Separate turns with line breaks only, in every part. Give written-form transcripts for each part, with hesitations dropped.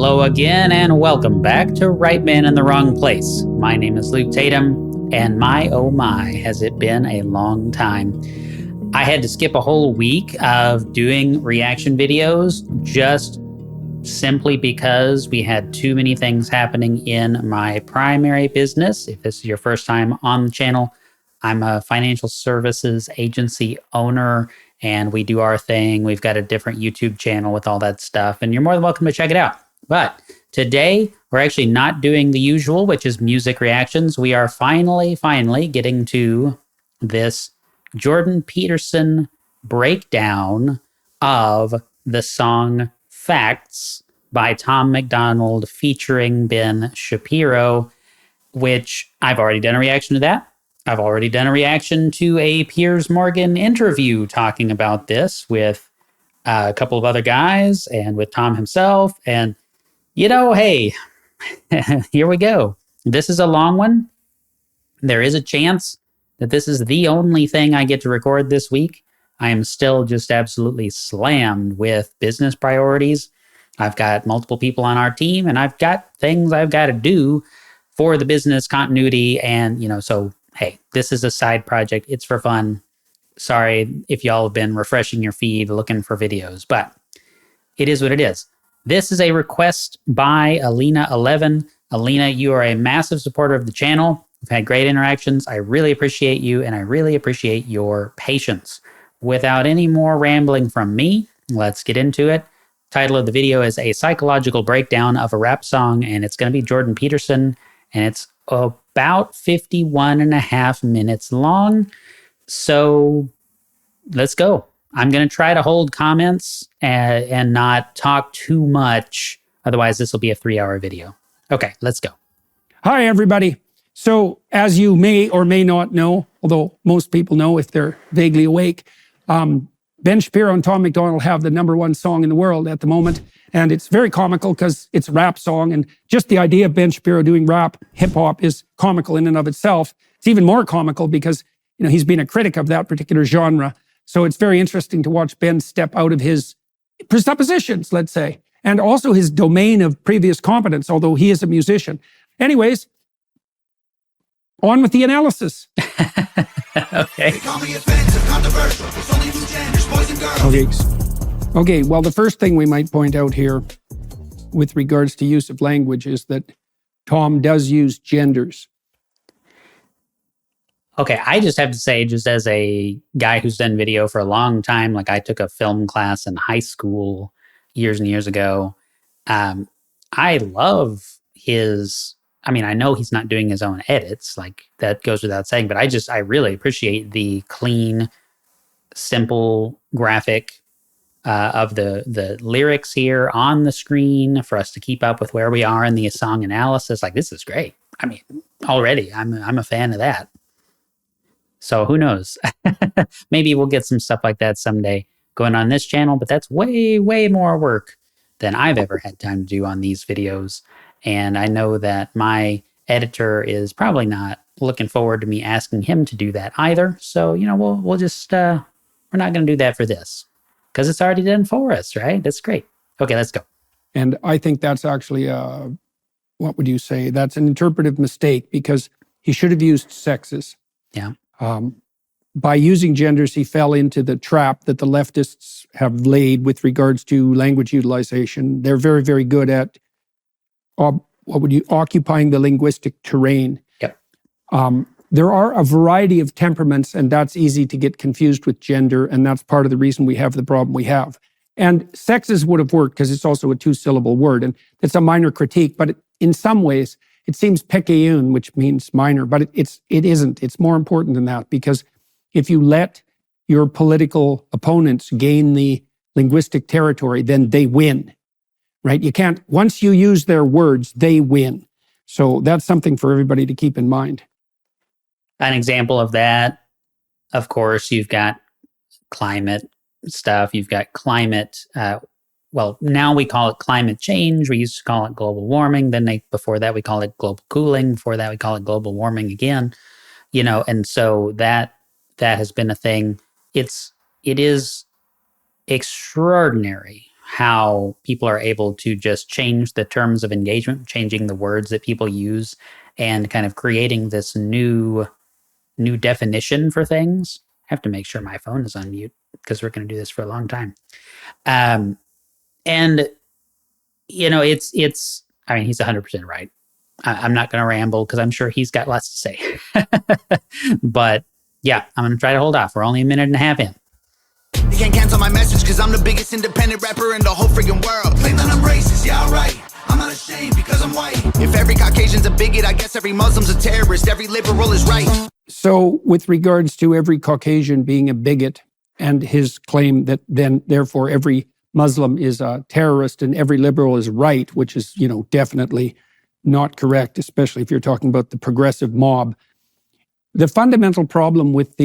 Hello again, and welcome back to Right Man in the Wrong Place. My name is Luke Tatum, and my oh my, has it been a long time. I had to skip a whole week of doing reaction videos just simply because we had too many things happening in my primary business. If this is your first time on the channel, I'm a financial services agency owner, and we do our thing. We've got a different YouTube channel with all that stuff, and you're more than welcome to check it out. But today, we're actually not doing the usual, which is music reactions. We are finally getting to this Jordan Peterson breakdown of the song Facts by Tom MacDonald featuring Ben Shapiro, which I've already done a reaction to that. I've already done a reaction to a Piers Morgan interview talking about this with a couple of other guys and with Tom himself. And, you know, hey, here we go. This is a long one. There is a chance that this is the only thing I get to record this week. I am still just absolutely slammed with business priorities. I've got multiple people on our team, and I've got things I've got to do for the business continuity. And, you know, so, hey, this is a side project. It's for fun. Sorry if y'all have been refreshing your feed looking for videos, but it is what it is. This is a request by Alina11. Alina, you are a massive supporter of the channel. We've had great interactions. I really appreciate you, and I really appreciate your patience. Without any more rambling from me, let's get into it. Title of the video is A Psychological Breakdown of a Rap Song, and it's going to be Jordan Peterson, and it's about 51 and a half minutes long. So let's go. I'm going to try to hold comments and not talk too much. Otherwise, this will be a 3-hour video. Okay, let's go.
Hi, everybody. So as you may or may not know, although most people know if they're vaguely awake, Ben Shapiro and Tom MacDonald have the #1 song in the world at the moment. And it's very comical because it's a rap song. And just the idea of Ben Shapiro doing rap, hip hop is comical in and of itself. It's even more comical because, you know, he's been a critic of that particular genre. So it's very interesting to watch Ben step out of his presuppositions, let's say, and also his domain of previous competence, although he is a musician. Anyways, on with the analysis.
Okay.
Okay, well, the first thing we might point out here with regards to use of language is that Tom does use genders.
Okay, I just have to say, just as a guy who's done video for a long time, like I took a film class in high school years and years ago. I love his, I mean, I know he's not doing his own edits, like that goes without saying, but I really appreciate the clean, simple graphic of the lyrics here on the screen for us to keep up with where we are in the song analysis. Like, this is great. I mean, already I'm a fan of that. So who knows? Maybe we'll get some stuff like that someday going on this channel, but that's way, way more work than I've ever had time to do on these videos. And I know that my editor is probably not looking forward to me asking him to do that either. So, you know, we'll just, we're not going to do that for this because it's already done for us, right? That's great. Okay, let's go.
And I think that's actually, what would you say? That's an interpretive mistake because he should have used sexes.
Yeah.
By using genders, he fell into the trap that the leftists have laid with regards to language utilization. They're very, very good at occupying the linguistic terrain.
Yep.
There are a variety of temperaments, and that's easy to get confused with gender, and that's part of the reason we have the problem we have. And sexes would have worked because it's also a 2-syllable word, and it's a minor critique, but in some ways, it seems picayune, which means minor, but it isn't. It's more important than that because if you let your political opponents gain the linguistic territory, then they win, right? You can't, once you use their words, they win. So that's something for everybody to keep in mind.
An example of that, of course, you've got climate stuff. You've got climate, well, now we call it climate change. We used to call it global warming. Then before that, we called it global cooling. Before that, we call it global warming again. You know, and so that has been a thing. It is extraordinary how people are able to just change the terms of engagement, changing the words that people use, and kind of creating this new definition for things. I have to make sure my phone is on mute because we're going to do this for a long time. And it's. I mean, he's 100% right. I'm not going to ramble because I'm sure he's got lots to say. But yeah, I'm going to try to hold off. We're only a minute and a half in.
You can't cancel my message because I'm the biggest independent rapper in the whole freaking world. Claim that I'm racist, yeah, right. I'm not ashamed because I'm white. If every Caucasian's a bigot, I guess every Muslim's a terrorist. Every liberal is right.
So with regards to every Caucasian being a bigot and his claim that then therefore every Muslim is a terrorist and every liberal is right, which is, definitely not correct, especially if you're talking about the progressive mob. The fundamental problem with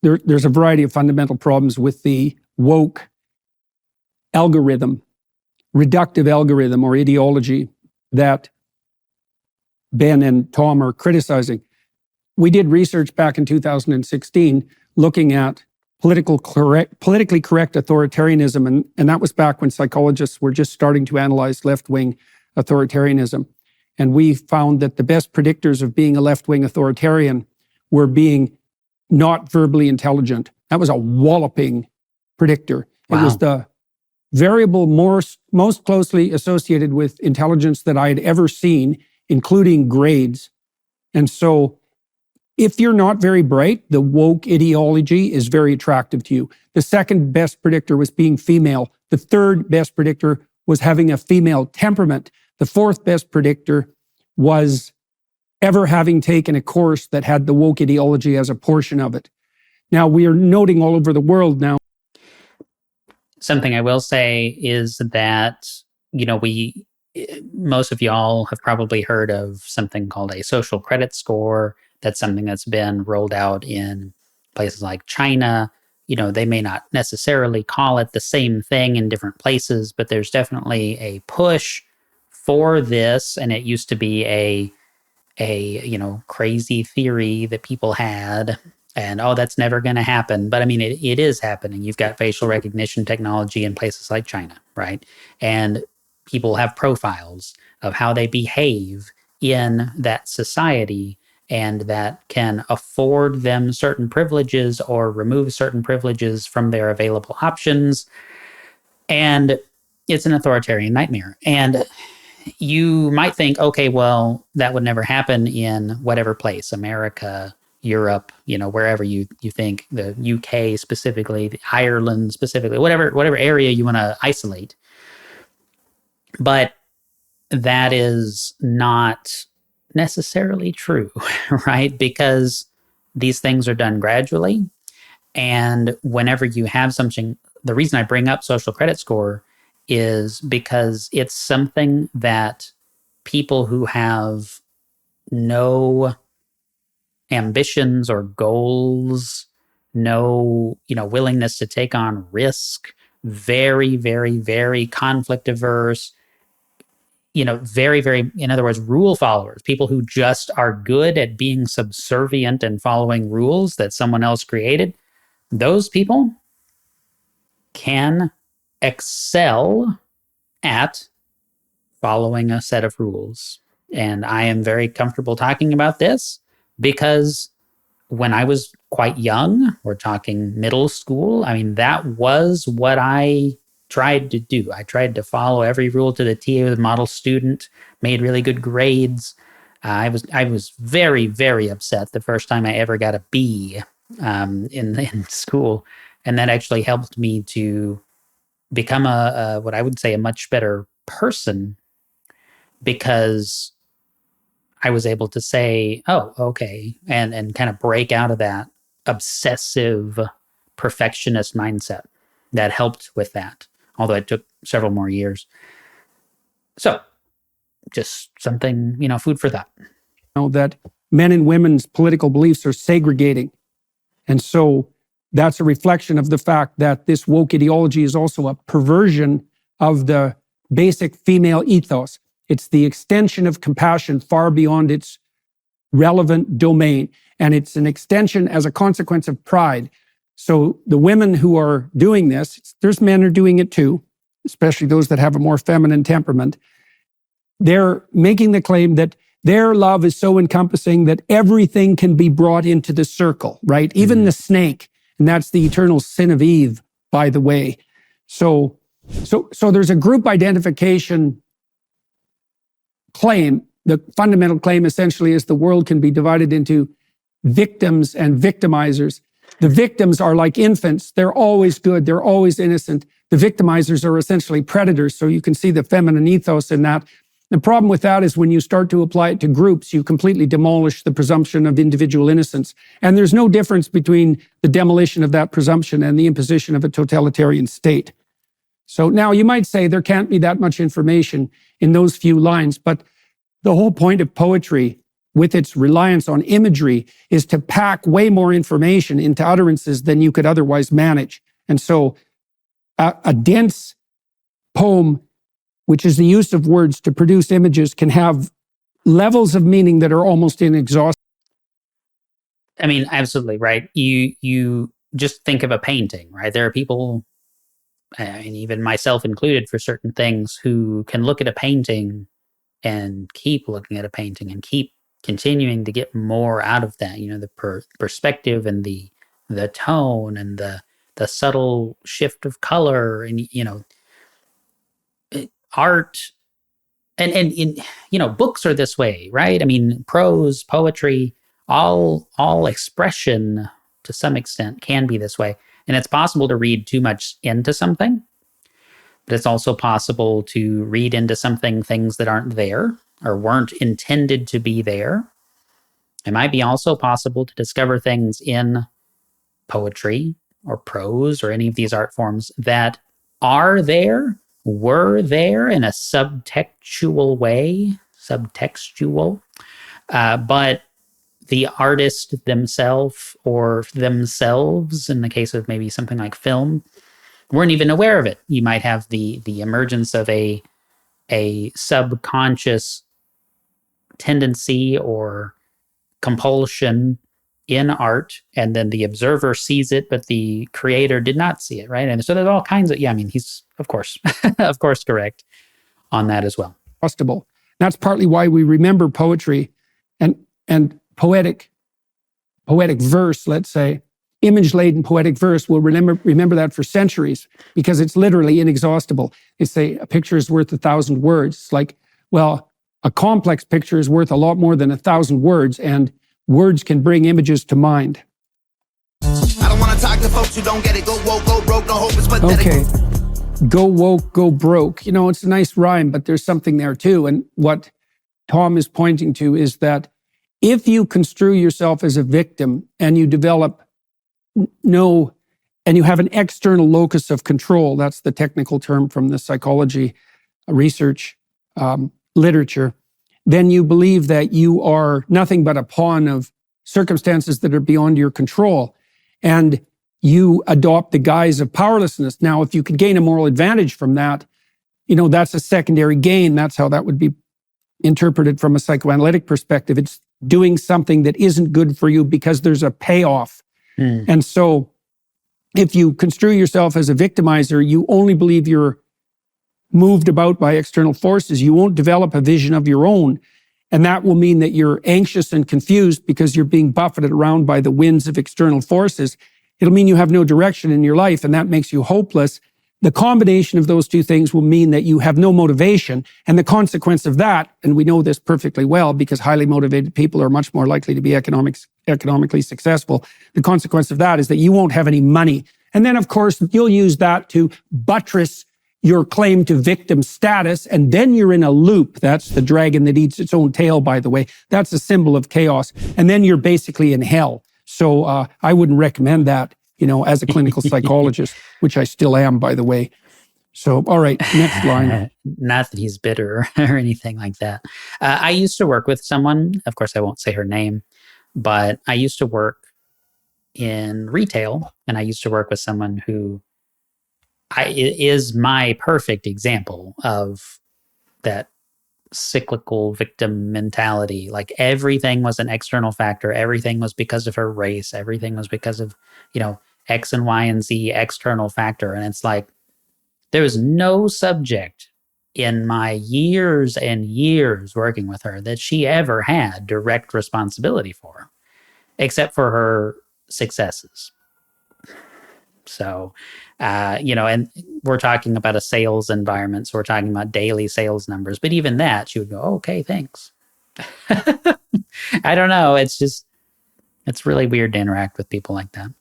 there's a variety of fundamental problems with the woke algorithm, reductive algorithm or ideology that Ben and Tom are criticizing. We did research back in 2016 looking at politically correct authoritarianism, and that was back when psychologists were just starting to analyze left-wing authoritarianism. And we found that the best predictors of being a left-wing authoritarian were being not verbally intelligent. That was a walloping predictor.
Wow.
It was the variable most closely associated with intelligence that I had ever seen, including grades. And so if you're not very bright, the woke ideology is very attractive to you. The second best predictor was being female. The third best predictor was having a female temperament. The fourth best predictor was ever having taken a course that had the woke ideology as a portion of it. Now, we are noting all over the world now.
Something I will say is that, most of y'all have probably heard of something called a social credit score. That's something that's been rolled out in places like China. They may not necessarily call it the same thing in different places, but there's definitely a push for this. And it used to be a crazy theory that people had, and that's never going to happen. But I mean, it is happening. You've got facial recognition technology in places like China, right? And people have profiles of how they behave in that society, and that can afford them certain privileges or remove certain privileges from their available options. And it's an authoritarian nightmare. And you might think, okay, well, that would never happen in whatever place, America, Europe, wherever you think, the UK specifically, Ireland specifically, whatever area you want to isolate. But that is not necessarily true, right? Because these things are done gradually. And whenever you have something, the reason I bring up social credit score is because it's something that people who have no ambitions or goals, no, willingness to take on risk, very, very, very conflict averse, very, very, in other words, rule followers, people who just are good at being subservient and following rules that someone else created, those people can excel at following a set of rules. And I am very comfortable talking about this because when I was quite young, we're talking middle school, I mean, that was what I tried to do. I tried to follow every rule to the T. I was a model student, made really good grades. I was very, very upset the first time I ever got a B in school. And that actually helped me to become what I would say a much better person, because I was able to say, oh, okay, and kind of break out of that obsessive perfectionist mindset. That helped with that, although it took several more years. So just something, food for thought.
That men and women's political beliefs are segregating. And so that's a reflection of the fact that this woke ideology is also a perversion of the basic female ethos. It's the extension of compassion far beyond its relevant domain. And it's an extension as a consequence of pride. So the women who are doing this, there's men who are doing it too. especially those that have a more feminine temperament, they're making the claim that their love is so encompassing that everything can be brought into the circle, right? Even the snake. And that's the eternal sin of Eve, by the way. So there's a group identification claim. The fundamental claim essentially is the world can be divided into victims and victimizers. The victims are like infants. They're always good. They're always innocent. The victimizers are essentially predators. So you can see the feminine ethos in that. The problem with that is when you start to apply it to groups, you completely demolish the presumption of individual innocence. And there's no difference between the demolition of that presumption and the imposition of a totalitarian state. So now you might say there can't be that much information in those few lines, but the whole point of poetry, with its reliance on imagery, is to pack way more information into utterances than you could otherwise manage. And so a dense poem, which is the use of words to produce images, can have levels of meaning that are almost inexhaustible.
I mean, absolutely, right? You just think of a painting, right? There are people, and even myself included for certain things, who can look at a painting and keep looking at a painting and keep continuing to get more out of that. You know, the perspective and the tone and the subtle shift of color, and art, and in books are this way, right? I mean, prose, poetry, all expression to some extent can be this way. And it's possible to read too much into something, but it's also possible to read into something things that aren't there or weren't intended to be there. It might be also possible to discover things in poetry or prose or any of these art forms that are there, were there in a subtextual way, but the artist themselves in the case of maybe something like film, weren't even aware of it. You might have the emergence of a subconscious tendency or compulsion in art, and then the observer sees it, but the creator did not see it, right? And so there's all kinds of, he's, of course, of course, correct on that as well.
That's partly why we remember poetry and poetic verse, let's say, image-laden poetic verse. We'll remember that for centuries because it's literally inexhaustible. They say a picture is worth 1,000 words. It's like, well, a complex picture is worth a lot more than 1,000 words, and words can bring images to mind.
I don't want to talk to folks who don't get it. Go woke, go broke, no hope is pathetic.
Okay. Go woke, go broke. It's a nice rhyme, but there's something there too. And what Tom is pointing to is that if you construe yourself as a victim and you develop and you have an external locus of control, that's the technical term from the psychology research literature, then you believe that you are nothing but a pawn of circumstances that are beyond your control. And you adopt the guise of powerlessness. Now, if you could gain a moral advantage from that, that's a secondary gain. That's how that would be interpreted from a psychoanalytic perspective. It's doing something that isn't good for you because there's a payoff. And so if you construe yourself as a victimizer, you only believe you're moved about by external forces. You won't develop a vision of your own. And that will mean that you're anxious and confused because you're being buffeted around by the winds of external forces. It'll mean you have no direction in your life, and that makes you hopeless. The combination of those two things will mean that you have no motivation. And the consequence of that, and we know this perfectly well because highly motivated people are much more likely to be economically successful. The consequence of that is that you won't have any money. And then, of course, you'll use that to buttress your claim to victim status, and then you're in a loop. That's the dragon that eats its own tail, by the way. That's a symbol of chaos. And then you're basically in hell. So I wouldn't recommend that, as a clinical psychologist, which I still am, by the way. So, all right, next line.
Not that he's bitter or anything like that. I used to work with someone, of course, I won't say her name, but I used to work in retail, and I used to work with someone who is my perfect example of that cyclical victim mentality. Like everything was an external factor. Everything was because of her race. Everything was because of, X and Y and Z external factor. And it's like, There was no subject in my years and years working with her that she ever had direct responsibility for, except for her successes. So, and we're talking about a sales environment, so we're talking about daily sales numbers. But even that, she would go, okay, thanks. I don't know. It's really weird to interact with people like that.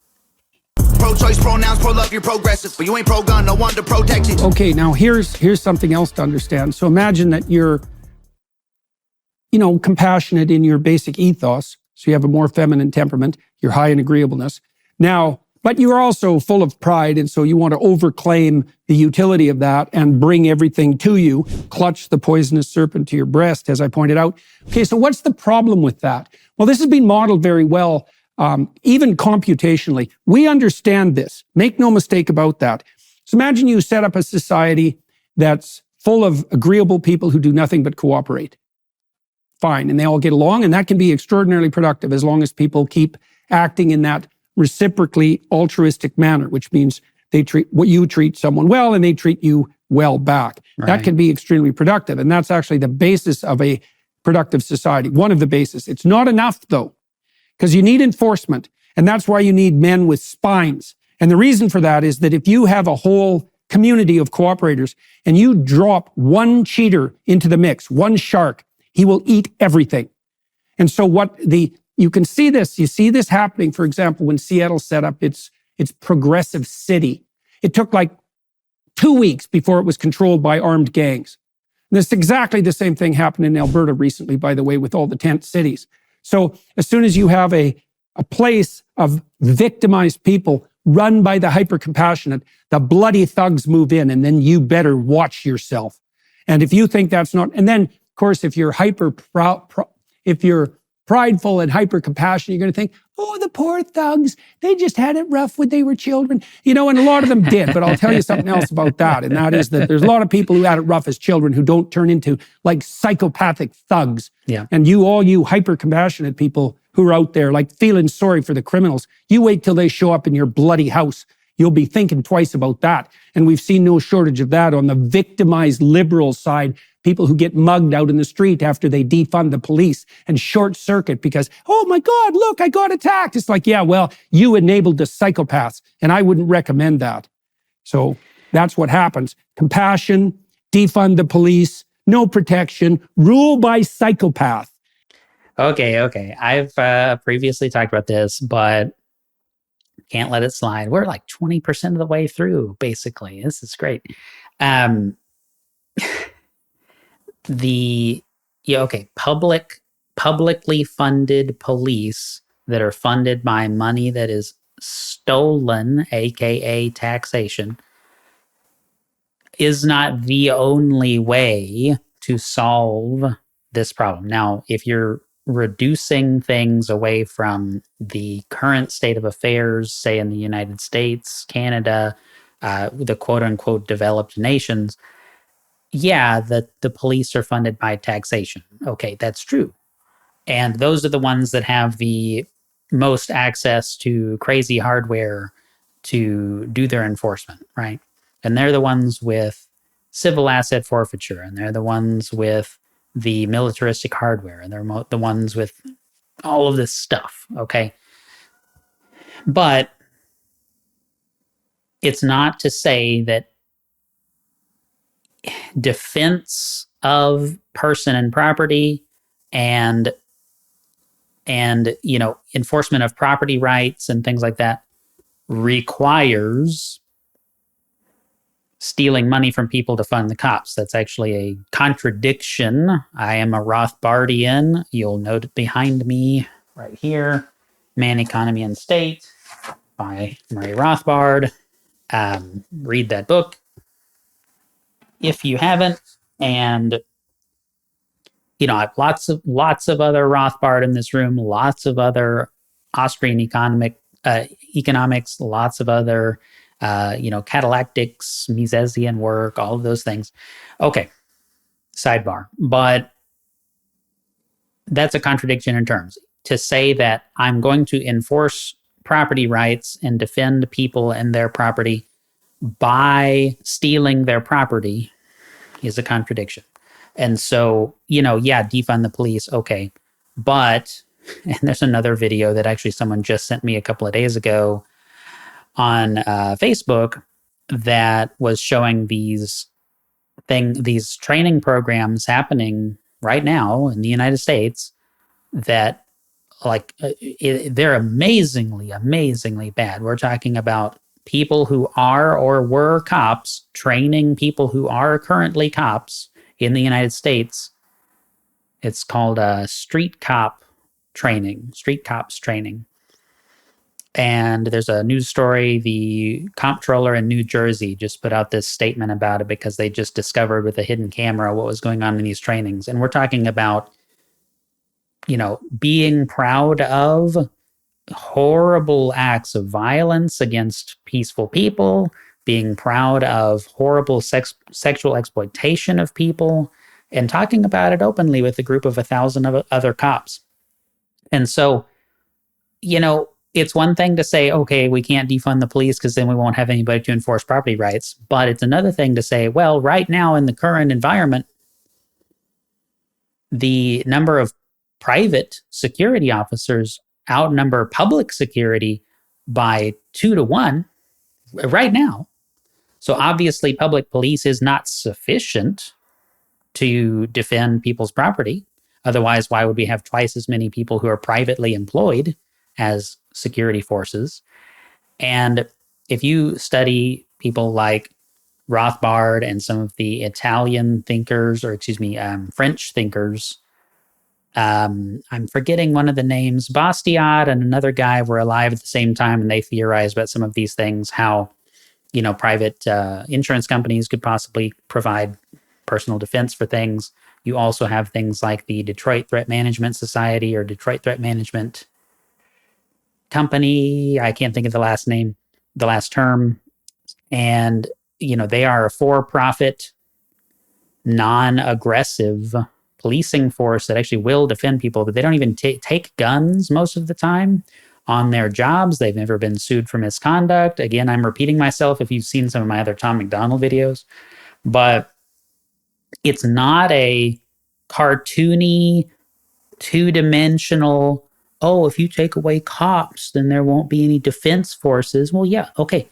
Pro-choice, pronouns, pro-love, you're progressive, but you ain't pro-gun, no one to protect it.
Okay, now here's something else to understand. So imagine that you're, compassionate in your basic ethos. So you have a more feminine temperament. You're high in agreeableness. Now, but you're also full of pride, and so you want to overclaim the utility of that and bring everything to you, clutch the poisonous serpent to your breast, as I pointed out. Okay, so what's the problem with that? Well, this has been modeled very well, even computationally. We understand this. Make no mistake about that. So imagine you set up a society that's full of agreeable people who do nothing but cooperate. Fine, and they all get along, and that can be extraordinarily productive as long as people keep acting in that reciprocally altruistic manner, which means you treat someone well and they treat you well back. Right. That can be extremely productive. And that's actually the basis of a productive society. One of the bases. It's not enough though, because you need enforcement. And that's why you need men with spines. And the reason for that is that if you have a whole community of cooperators and you drop one cheater into the mix, one shark, he will eat everything. And so you can see this. You see this happening, for example, when Seattle set up its progressive city. It took like 2 weeks before it was controlled by armed gangs. And it's exactly the same thing happened in Alberta recently, by the way, with all the tent cities. So as soon as you have a place of victimized people run by the hyper-compassionate, the bloody thugs move in, and then you better watch yourself. And if you think that's not, and then, of course, if you're prideful and hyper-compassionate, you're going to think, oh, the poor thugs, they just had it rough when they were children. And a lot of them did, but I'll tell you something else about that, and that is that there's a lot of people who had it rough as children who don't turn into like psychopathic thugs.
Yeah.
And all you hyper-compassionate people who are out there like feeling sorry for the criminals, you wait till they show up in your bloody house. You'll be thinking twice about that. And we've seen no shortage of that on the victimized liberal side. People who get mugged out in the street after they defund the police and short circuit because, oh my God, look, I got attacked. It's like, yeah, well, you enabled the psychopaths, and I wouldn't recommend that. So that's what happens. Compassion, defund the police, no protection, rule by psychopath.
Okay. I've previously talked about this, but can't let it slide. We're like 20% of the way through, basically. This is great. Publicly funded police that are funded by money that is stolen, aka taxation, is not the only way to solve this problem. Now, if you're reducing things away from the current state of affairs, say in the United States, Canada, the quote-unquote developed nations, yeah, the police are funded by taxation. Okay, that's true. And those are the ones that have the most access to crazy hardware to do their enforcement, right? And they're the ones with civil asset forfeiture, and they're the ones with the militaristic hardware, and they're the ones with all of this stuff, okay? But it's not to say that defense of person and property and enforcement of property rights and things like that requires stealing money from people to fund the cops. That's actually a contradiction. I am a Rothbardian. You'll note it behind me right here. Man, Economy, and State by Murray Rothbard. Read that book if you haven't. And I have lots of other Rothbard in this room, lots of other Austrian economics, lots of other catalactics, Misesian work, all of those things. Okay, sidebar. But that's a contradiction in terms. To say that I'm going to enforce property rights and defend people and their property by stealing their property is a contradiction. And so, defund the police, okay. But, and there's another video that actually someone just sent me a couple of days ago on Facebook that was showing these training programs happening right now in the United States that they're amazingly, amazingly bad. We're talking about people who are or were cops training people who are currently cops in the United States. It's called street cops training. And there's a news story. The comptroller in New Jersey just put out this statement about it because they just discovered with a hidden camera what was going on in these trainings. And we're talking about, being proud of horrible acts of violence against peaceful people, being proud of horrible sexual exploitation of people, and talking about it openly with a group of 1,000 other cops. And so, it's one thing to say, okay, we can't defund the police because then we won't have anybody to enforce property rights. But it's another thing to say, well, right now in the current environment, the number of private security officers outnumber public security by 2 to 1 right now. So obviously public police is not sufficient to defend people's property. Otherwise, why would we have twice as many people who are privately employed as security forces? And if you study people like Rothbard and some of the Italian thinkers, French thinkers, I'm forgetting one of the names, Bastiat and another guy were alive at the same time, and they theorized about some of these things, how, private insurance companies could possibly provide personal defense for things. You also have things like the Detroit Threat Management Society or Detroit Threat Management Company. I can't think of the last term. And, they are a for-profit, non-aggressive policing force that actually will defend people, but they don't even take guns most of the time on their jobs. They've never been sued for misconduct. Again, I'm repeating myself if you've seen some of my other Tom MacDonald videos, but it's not a cartoony, two-dimensional, if you take away cops, then there won't be any defense forces. Well, yeah, okay.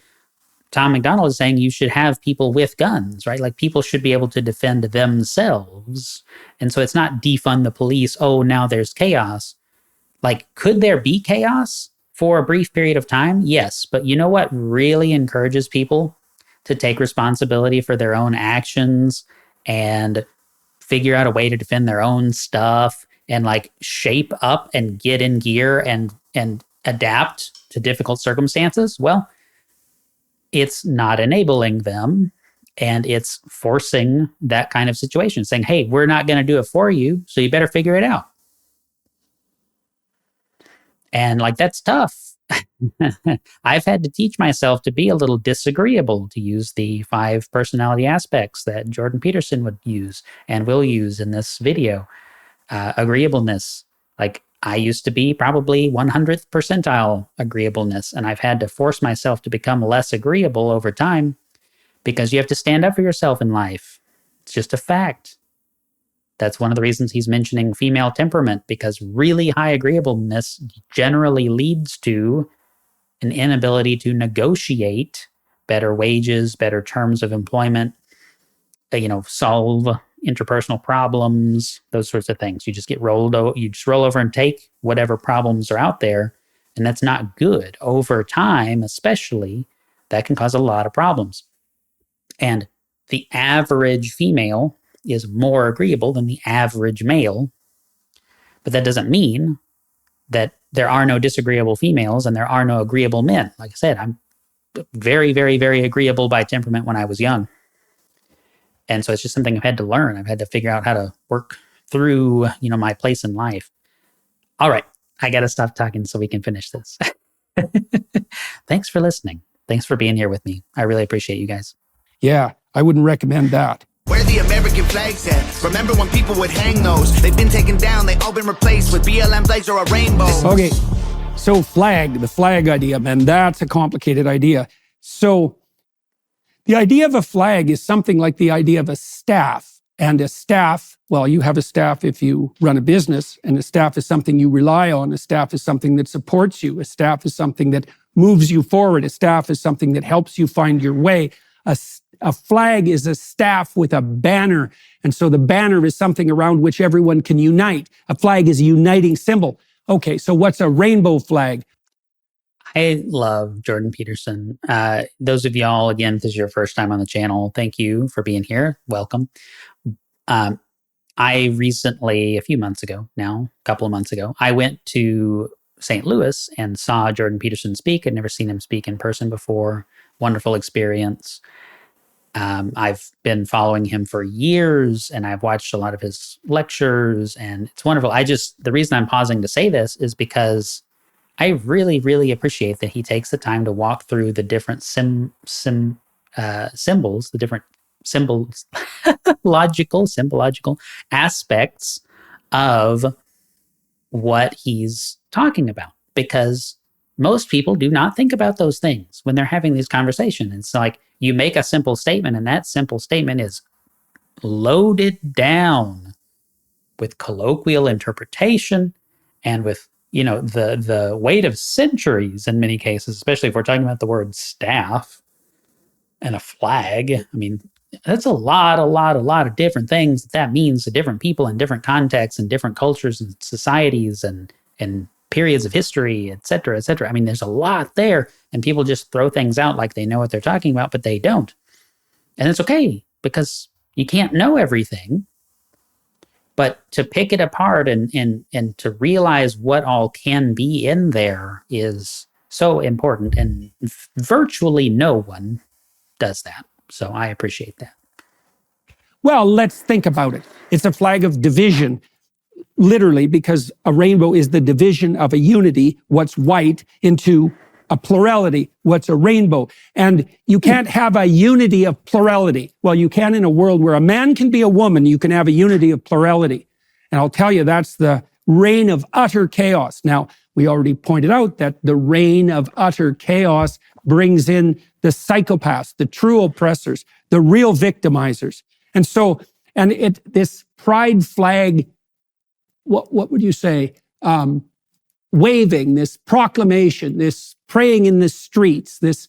Tom MacDonald is saying you should have people with guns, right? Like people should be able to defend themselves. And so it's not defund the police. Oh, now there's chaos. Like, could there be chaos for a brief period of time? Yes. But you know what really encourages people to take responsibility for their own actions and figure out a way to defend their own stuff and shape up and get in gear and adapt to difficult circumstances? Well, it's not enabling them, and it's forcing that kind of situation, saying, hey, we're not going to do it for you, so you better figure it out. And that's tough. I've had to teach myself to be a little disagreeable, to use the 5 personality aspects that Jordan Peterson would use and will use in this video. Agreeableness. I used to be probably 100th percentile agreeableness, and I've had to force myself to become less agreeable over time because you have to stand up for yourself in life. It's just a fact. That's one of the reasons he's mentioning female temperament, because really high agreeableness generally leads to an inability to negotiate better wages, better terms of employment, solve interpersonal problems, those sorts of things. You just roll over and take whatever problems are out there, and that's not good. Over time, especially, that can cause a lot of problems. And the average female is more agreeable than the average male, but that doesn't mean that there are no disagreeable females and there are no agreeable men. Like I said, I'm very, very, very agreeable by temperament when I was young. And so it's just something I've had to learn. I've had to figure out how to work through, my place in life. All right. I got to stop talking so we can finish this. Thanks for listening. Thanks for being here with me. I really appreciate you guys.
Yeah, I wouldn't recommend that.
Where the American flags at? Remember when people would hang those? They've been taken down. They all been replaced with BLM flags or a rainbow.
Okay. So the flag idea, man, that's a complicated idea. So The idea of a flag is something like the idea of a staff. And a staff, well, you have a staff if you run a business, and a staff is something you rely on. A staff is something that supports you. A staff is something that moves you forward. A staff is something that helps you find your way. A flag is a staff with a banner. And so the banner is something around which everyone can unite. A flag is a uniting symbol. Okay, so what's a rainbow flag?
I love Jordan Peterson. Those of y'all, again, if this is your first time on the channel, thank you for being here. Welcome. I recently, a few months ago now, a couple of months ago, I went to St. Louis and saw Jordan Peterson speak. I'd never seen him speak in person before. Wonderful experience. I've been following him for years, and I've watched a lot of his lectures, and it's wonderful. The reason I'm pausing to say this is because I really, really appreciate that he takes the time to walk through the different symbolical aspects of what he's talking about, because most people do not think about those things when they're having these conversations. It's like you make a simple statement, and that simple statement is loaded down with colloquial interpretation and with, the weight of centuries in many cases, especially if we're talking about the word staff and a flag. I mean, that's a lot of different things that means to different people in different contexts and different cultures and societies and periods of history, et cetera, et cetera. I mean, there's a lot there, and people just throw things out like they know what they're talking about, but they don't. And it's okay, because you can't know everything. But to pick it apart and to realize what all can be in there is so important, and virtually no one does that. So I appreciate that.
Well, let's think about it. It's a flag of division, literally, because a rainbow is the division of a unity, what's white, into a plurality, what's a rainbow. And you can't have a unity of plurality. Well, you can in a world where a man can be a woman, you can have a unity of plurality. And I'll tell you, that's the reign of utter chaos. Now, we already pointed out that the reign of utter chaos brings in the psychopaths, the true oppressors, the real victimizers. And so, this pride flag, what would you say? Waving, this proclamation, this praying in the streets, this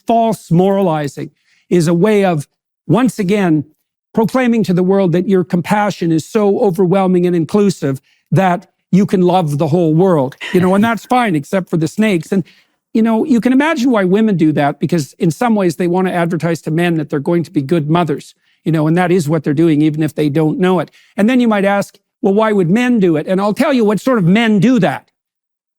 false moralizing is a way of, once again, proclaiming to the world that your compassion is so overwhelming and inclusive that you can love the whole world, and that's fine, except for the snakes. And, you can imagine why women do that, because in some ways they want to advertise to men that they're going to be good mothers, and that is what they're doing, even if they don't know it. And then you might ask, well, why would men do it? And I'll tell you what sort of men do that.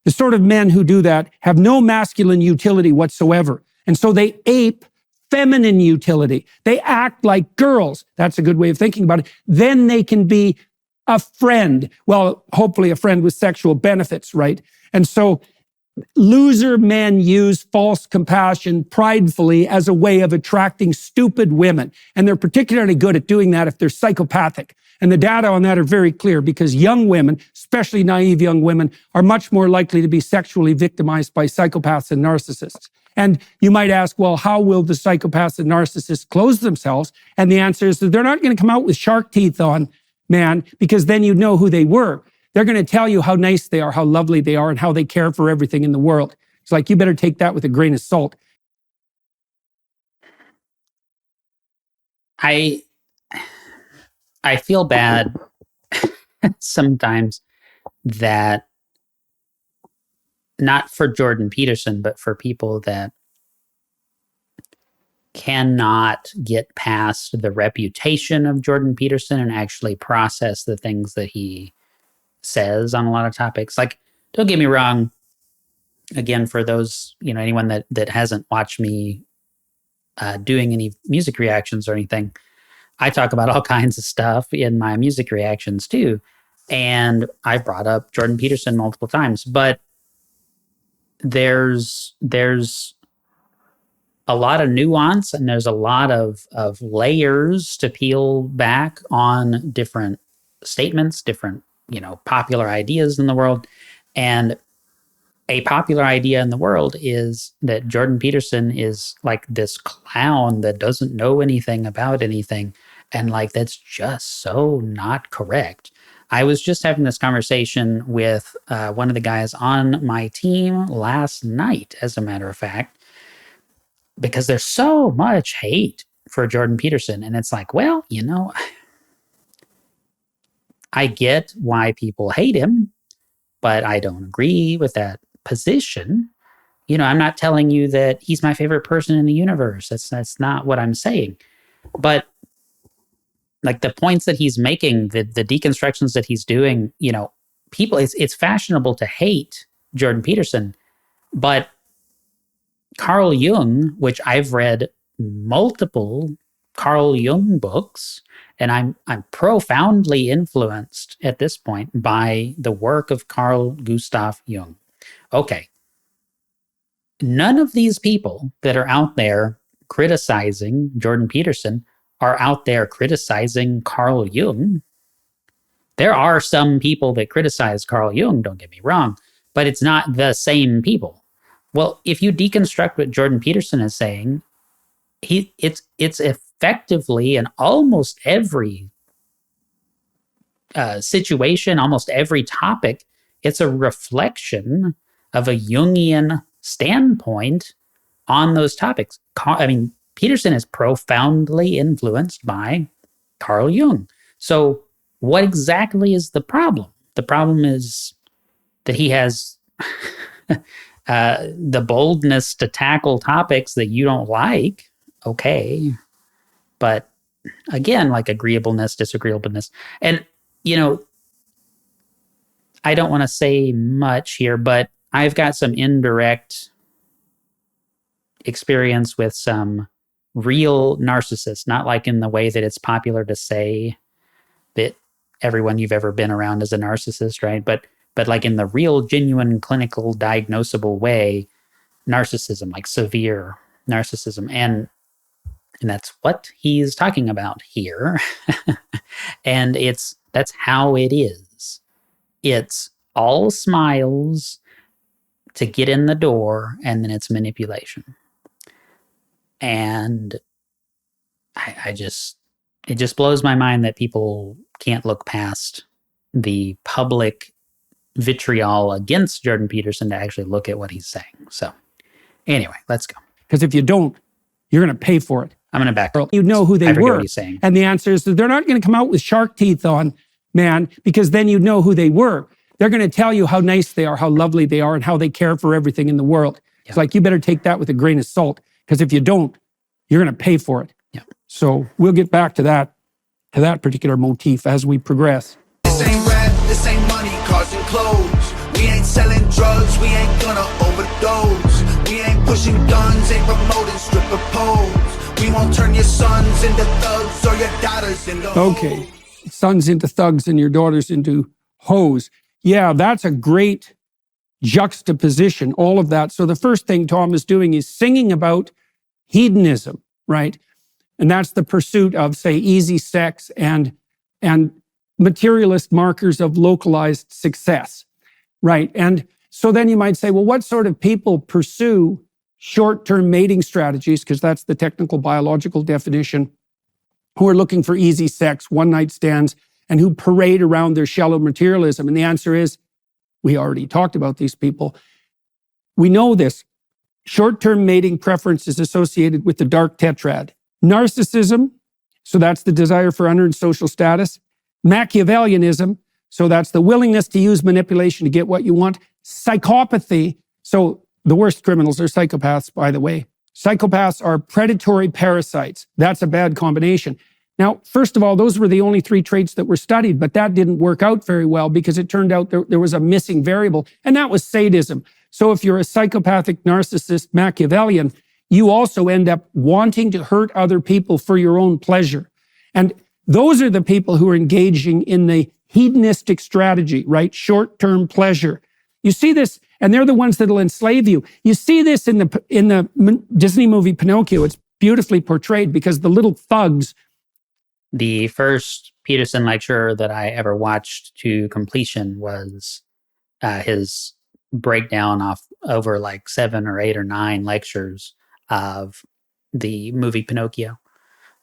The sort of men who do that have no masculine utility whatsoever. And so they ape feminine utility. They act like girls. That's a good way of thinking about it. Then they can be a friend. Well, hopefully a friend with sexual benefits, right? And so loser men use false compassion pridefully as a way of attracting stupid women. And they're particularly good at doing that if they're psychopathic. And the data on that are very clear, because young women, especially naive young women, are much more likely to be sexually victimized by psychopaths and narcissists. And you might ask, well, how will the psychopaths and narcissists close themselves? And the answer is that they're not going to come out with shark teeth on, man, because then you'd know who they were. They're going to tell you how nice they are, how lovely they are, and how they care for everything in the world. It's like, you better take that with a grain of salt.
I feel bad sometimes that, not for Jordan Peterson, but for people that cannot get past the reputation of Jordan Peterson and actually process the things that he says on a lot of topics. Like, don't get me wrong. Again, for those, anyone that hasn't watched me doing any music reactions or anything, I talk about all kinds of stuff in my music reactions too. And I've brought up Jordan Peterson multiple times, but there's a lot of nuance, and there's a lot of layers to peel back on different statements, different, popular ideas in the world. And a popular idea in the world is that Jordan Peterson is like this clown that doesn't know anything about anything. And like, that's just so not correct. I was just having this conversation with one of the guys on my team last night, as a matter of fact, because there's so much hate for Jordan Peterson. And it's like, well, I get why people hate him, but I don't agree with that position. I'm not telling you that he's my favorite person in the universe. That's not what I'm saying. But like the points that he's making, the deconstructions that he's doing, people, it's fashionable to hate Jordan Peterson, but Carl Jung, which I've read multiple Carl Jung books, and I'm profoundly influenced at this point by the work of Carl Gustav Jung. Okay. None of these people that are out there criticizing Jordan Peterson are out there criticizing Carl Jung. There are some people that criticize Carl Jung, don't get me wrong, but it's not the same people. Well, if you deconstruct what Jordan Peterson is saying, it's effectively in almost every situation, almost every topic, it's a reflection of a Jungian standpoint on those topics. Peterson is profoundly influenced by Carl Jung. So what exactly is the problem? The problem is that he has the boldness to tackle topics that you don't like. Okay. But again, like agreeableness, disagreeableness. And, I don't want to say much here, but I've got some indirect experience with some real narcissists, not like in the way that it's popular to say that everyone you've ever been around is a narcissist, right? But like in the real, genuine, clinical, diagnosable way, narcissism, like severe narcissism. And that's what he's talking about here. And that's how it is. It's all smiles to get in the door, and then it's manipulation. And it just blows my mind that people can't look past the public vitriol against Jordan Peterson to actually look at what he's saying. So anyway, let's go.
Because if you don't, you're going to pay for it.
I'm going to back up.
You know who they
I forget
were.
What he's saying.
And the answer is that they're not going to come out with shark teeth on, man, because then you'd know who they were. They're going to tell you how nice they are, how lovely they are, and how they care for everything in the world. Yeah. It's like, you better take that with a grain of salt, because if you don't, you're going to pay for it.
Yeah.
So we'll get back to that particular motif as we progress.
This ain't rap, this ain't money, cars and clothes. We ain't selling drugs, we ain't gonna overdose. We ain't pushing guns, ain't promoting stripper poles. We won't turn your sons into thugs or your daughters into hoes.
Okay, sons into thugs and your daughters into hoes. Yeah, that's a great juxtaposition, all of that. So the first thing Tom is doing is singing about hedonism, right? And that's the pursuit of, say, easy sex and materialist markers of localized success, right? And so then you might say, well, what sort of people pursue short-term mating strategies, because that's the technical biological definition, who are looking for easy sex, one-night stands, and who parade around their shallow materialism? And the answer is, we already talked about these people. We know this. Short-term mating preference is associated with the dark tetrad. Narcissism, so that's the desire for unearned social status. Machiavellianism, so that's the willingness to use manipulation to get what you want. Psychopathy, so the worst criminals are psychopaths, by the way. Psychopaths are predatory parasites. That's a bad combination. Now, first of all, those were the only 3 traits that were studied, but that didn't work out very well because it turned out there was a missing variable, and that was sadism. So if you're a psychopathic, narcissist, Machiavellian, you also end up wanting to hurt other people for your own pleasure. And those are the people who are engaging in the hedonistic strategy, right? Short-term pleasure. You see this, and they're the ones that'll enslave you. You see this in the Disney movie Pinocchio. It's beautifully portrayed because the little thugs.
The first Peterson lecture that I ever watched to completion was his breakdown off over like 7 or 8 or 9 lectures of the movie Pinocchio.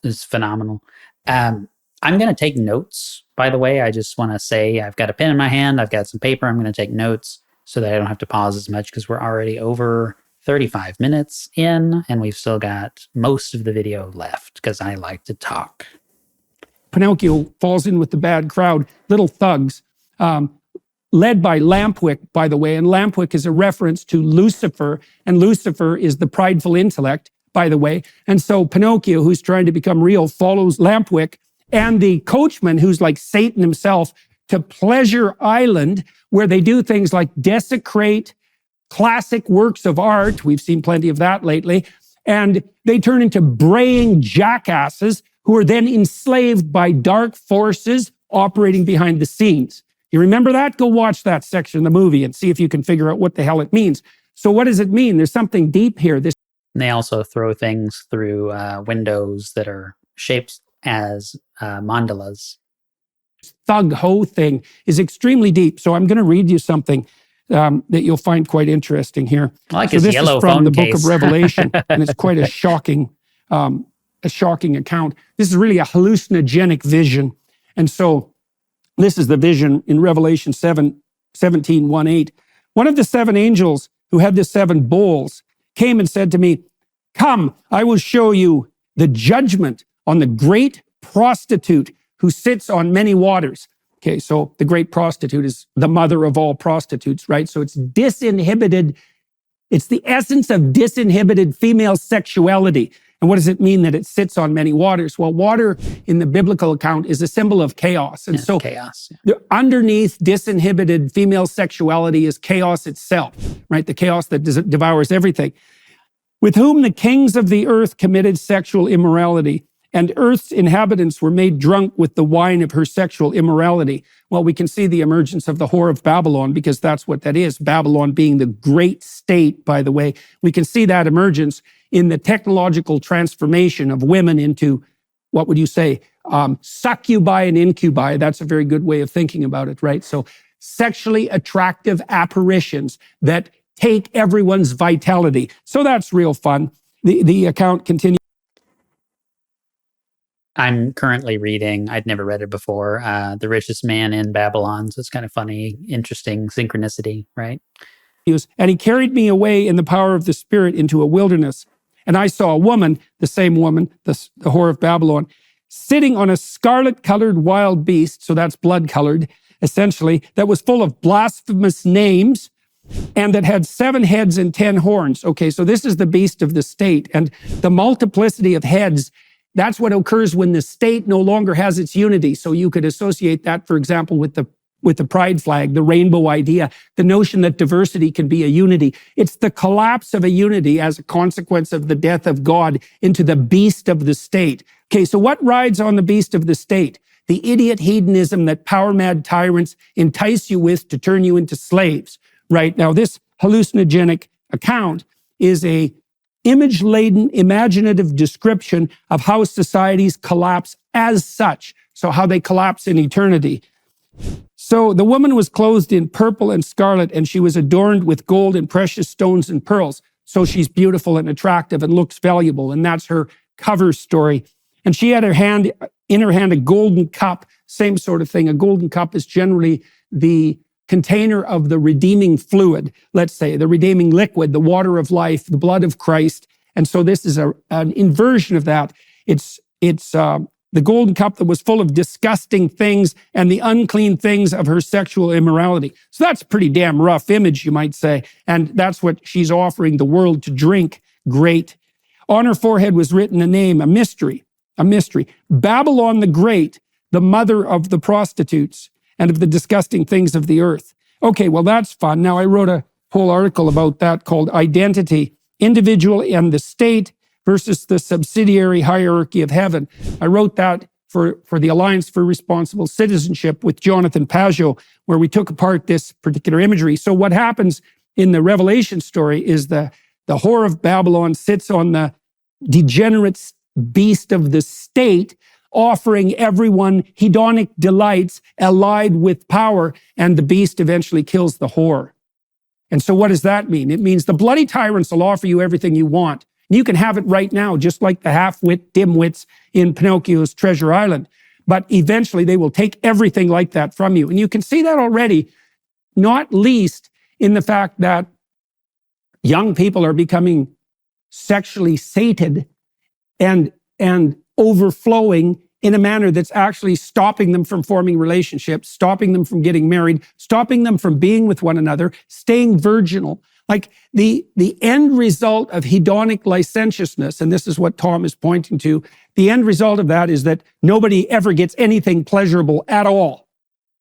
It's phenomenal. I'm going to take notes, by the way. I just want to say I've got a pen in my hand. I've got some paper. I'm going to take notes so that I don't have to pause as much because we're already over 35 minutes in and we've still got most of the video left because I like to talk.
Pinocchio falls in with the bad crowd, little thugs, led by Lampwick, by the way. And Lampwick is a reference to Lucifer, and Lucifer is the prideful intellect, by the way. And so Pinocchio, who's trying to become real, follows Lampwick and the coachman, who's like Satan himself, to Pleasure Island, where they do things like desecrate classic works of art. We've seen plenty of that lately. And they turn into braying jackasses who are then enslaved by dark forces operating behind the scenes. You remember that? Go watch that section of the movie and see if you can figure out what the hell it means. So what does it mean? There's something deep here. And
they also throw things through windows that are shaped as mandalas.
Thug-ho thing is extremely deep. So I'm going to read you something that you'll find quite interesting here.
I like
so
his
this
yellow
is from
phone
the
case.
book of Revelation, and it's quite a shocking account. This is really a hallucinogenic vision. And so this is the vision in Revelation 17:1-8. One of the 7 angels who had the 7 bowls came and said to me, "Come, I will show you the judgment on the great prostitute who sits on many waters." Okay, so the great prostitute is the mother of all prostitutes, right? So it's disinhibited. It's the essence of disinhibited female sexuality. And what does it mean that it sits on many waters? Well, water in the biblical account is a symbol of chaos. And so
chaos.
underneath disinhibited female sexuality is chaos itself, right? The chaos that devours everything. With whom the kings of the earth committed sexual immorality, and earth's inhabitants were made drunk with the wine of her sexual immorality. Well, we can see the emergence of the whore of Babylon, because that's what that is. Babylon being the great state, by the way. We can see that emergence in the technological transformation of women into, what would you say, succubi and incubi. That's a very good way of thinking about it, right? So sexually attractive apparitions that take everyone's vitality. So that's real fun. The account continues.
I'm currently reading, I'd never read it before, The Richest Man in Babylon. So it's kind of funny, interesting synchronicity, right?
And he carried me away in the power of the Spirit into a wilderness. And I saw a woman, the same woman, the whore of Babylon, sitting on a scarlet-colored wild beast, so that's blood-colored, essentially, that was full of blasphemous names, and that had 7 heads and 10 horns. Okay, so this is the beast of the state. And the multiplicity of heads, that's what occurs when the state no longer has its unity. So you could associate that, for example, with the pride flag, the rainbow idea, the notion that diversity can be a unity. It's the collapse of a unity as a consequence of the death of God into the beast of the state. Okay, so what rides on the beast of the state? The idiot hedonism that power-mad tyrants entice you with to turn you into slaves, right? Now, this hallucinogenic account is a image-laden, imaginative description of how societies collapse as such, so how they collapse in eternity. So the woman was clothed in purple and scarlet, and she was adorned with gold and precious stones and pearls. So she's beautiful and attractive and looks valuable, and that's her cover story. And she had in her hand a golden cup, same sort of thing. A golden cup is generally the container of the redeeming fluid, let's say, the redeeming liquid, the water of life, the blood of Christ. And so this is an inversion of that. It's the golden cup that was full of disgusting things and the unclean things of her sexual immorality. So that's a pretty damn rough image, you might say. And that's what she's offering the world to drink. Great. On her forehead was written a name, a mystery. Babylon the Great, the mother of the prostitutes and of the disgusting things of the earth. Okay, well, that's fun. Now, I wrote a whole article about that called Identity, Individual and the State versus the Subsidiary Hierarchy of Heaven. I wrote that for the Alliance for Responsible Citizenship with Jonathan Pageau, where we took apart this particular imagery. So what happens in the Revelation story is the whore of Babylon sits on the degenerate beast of the state, offering everyone hedonic delights allied with power, and the beast eventually kills the whore. And so what does that mean? It means the bloody tyrants will offer you everything you want. And you can have it right now, just like the half-wit dimwits in Pinocchio's Treasure Island. But eventually they will take everything like that from you. And you can see that already, not least in the fact that young people are becoming sexually sated and overflowing in a manner that's actually stopping them from forming relationships, stopping them from getting married, stopping them from being with one another, staying virginal. Like the end result of hedonic licentiousness, and this is what Tom is pointing to, the end result of that is that nobody ever gets anything pleasurable at all.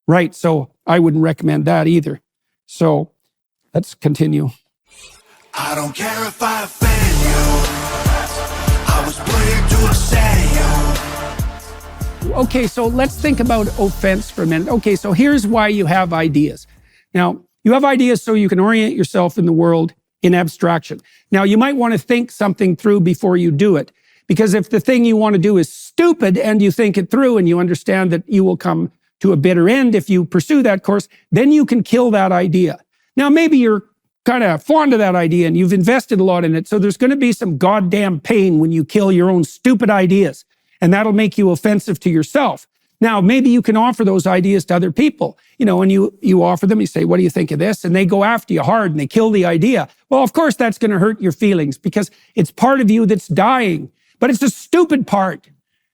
Right? So I wouldn't recommend that either. So let's continue.
I don't care if I offend you. I was playing to upset you.
Okay, so let's think about offense for a minute. Okay, so here's why you have ideas. Now, you have ideas so you can orient yourself in the world in abstraction. Now, you might want to think something through before you do it, because if the thing you want to do is stupid and you think it through and you understand that you will come to a bitter end if you pursue that course, then you can kill that idea. Now, maybe you're kind of fond of that idea and you've invested a lot in it, so there's going to be some goddamn pain when you kill your own stupid ideas, and that'll make you offensive to yourself. Now, maybe you can offer those ideas to other people, and you offer them, you say, what do you think of this? And they go after you hard and they kill the idea. Well, of course, that's going to hurt your feelings because it's part of you that's dying, but it's a stupid part.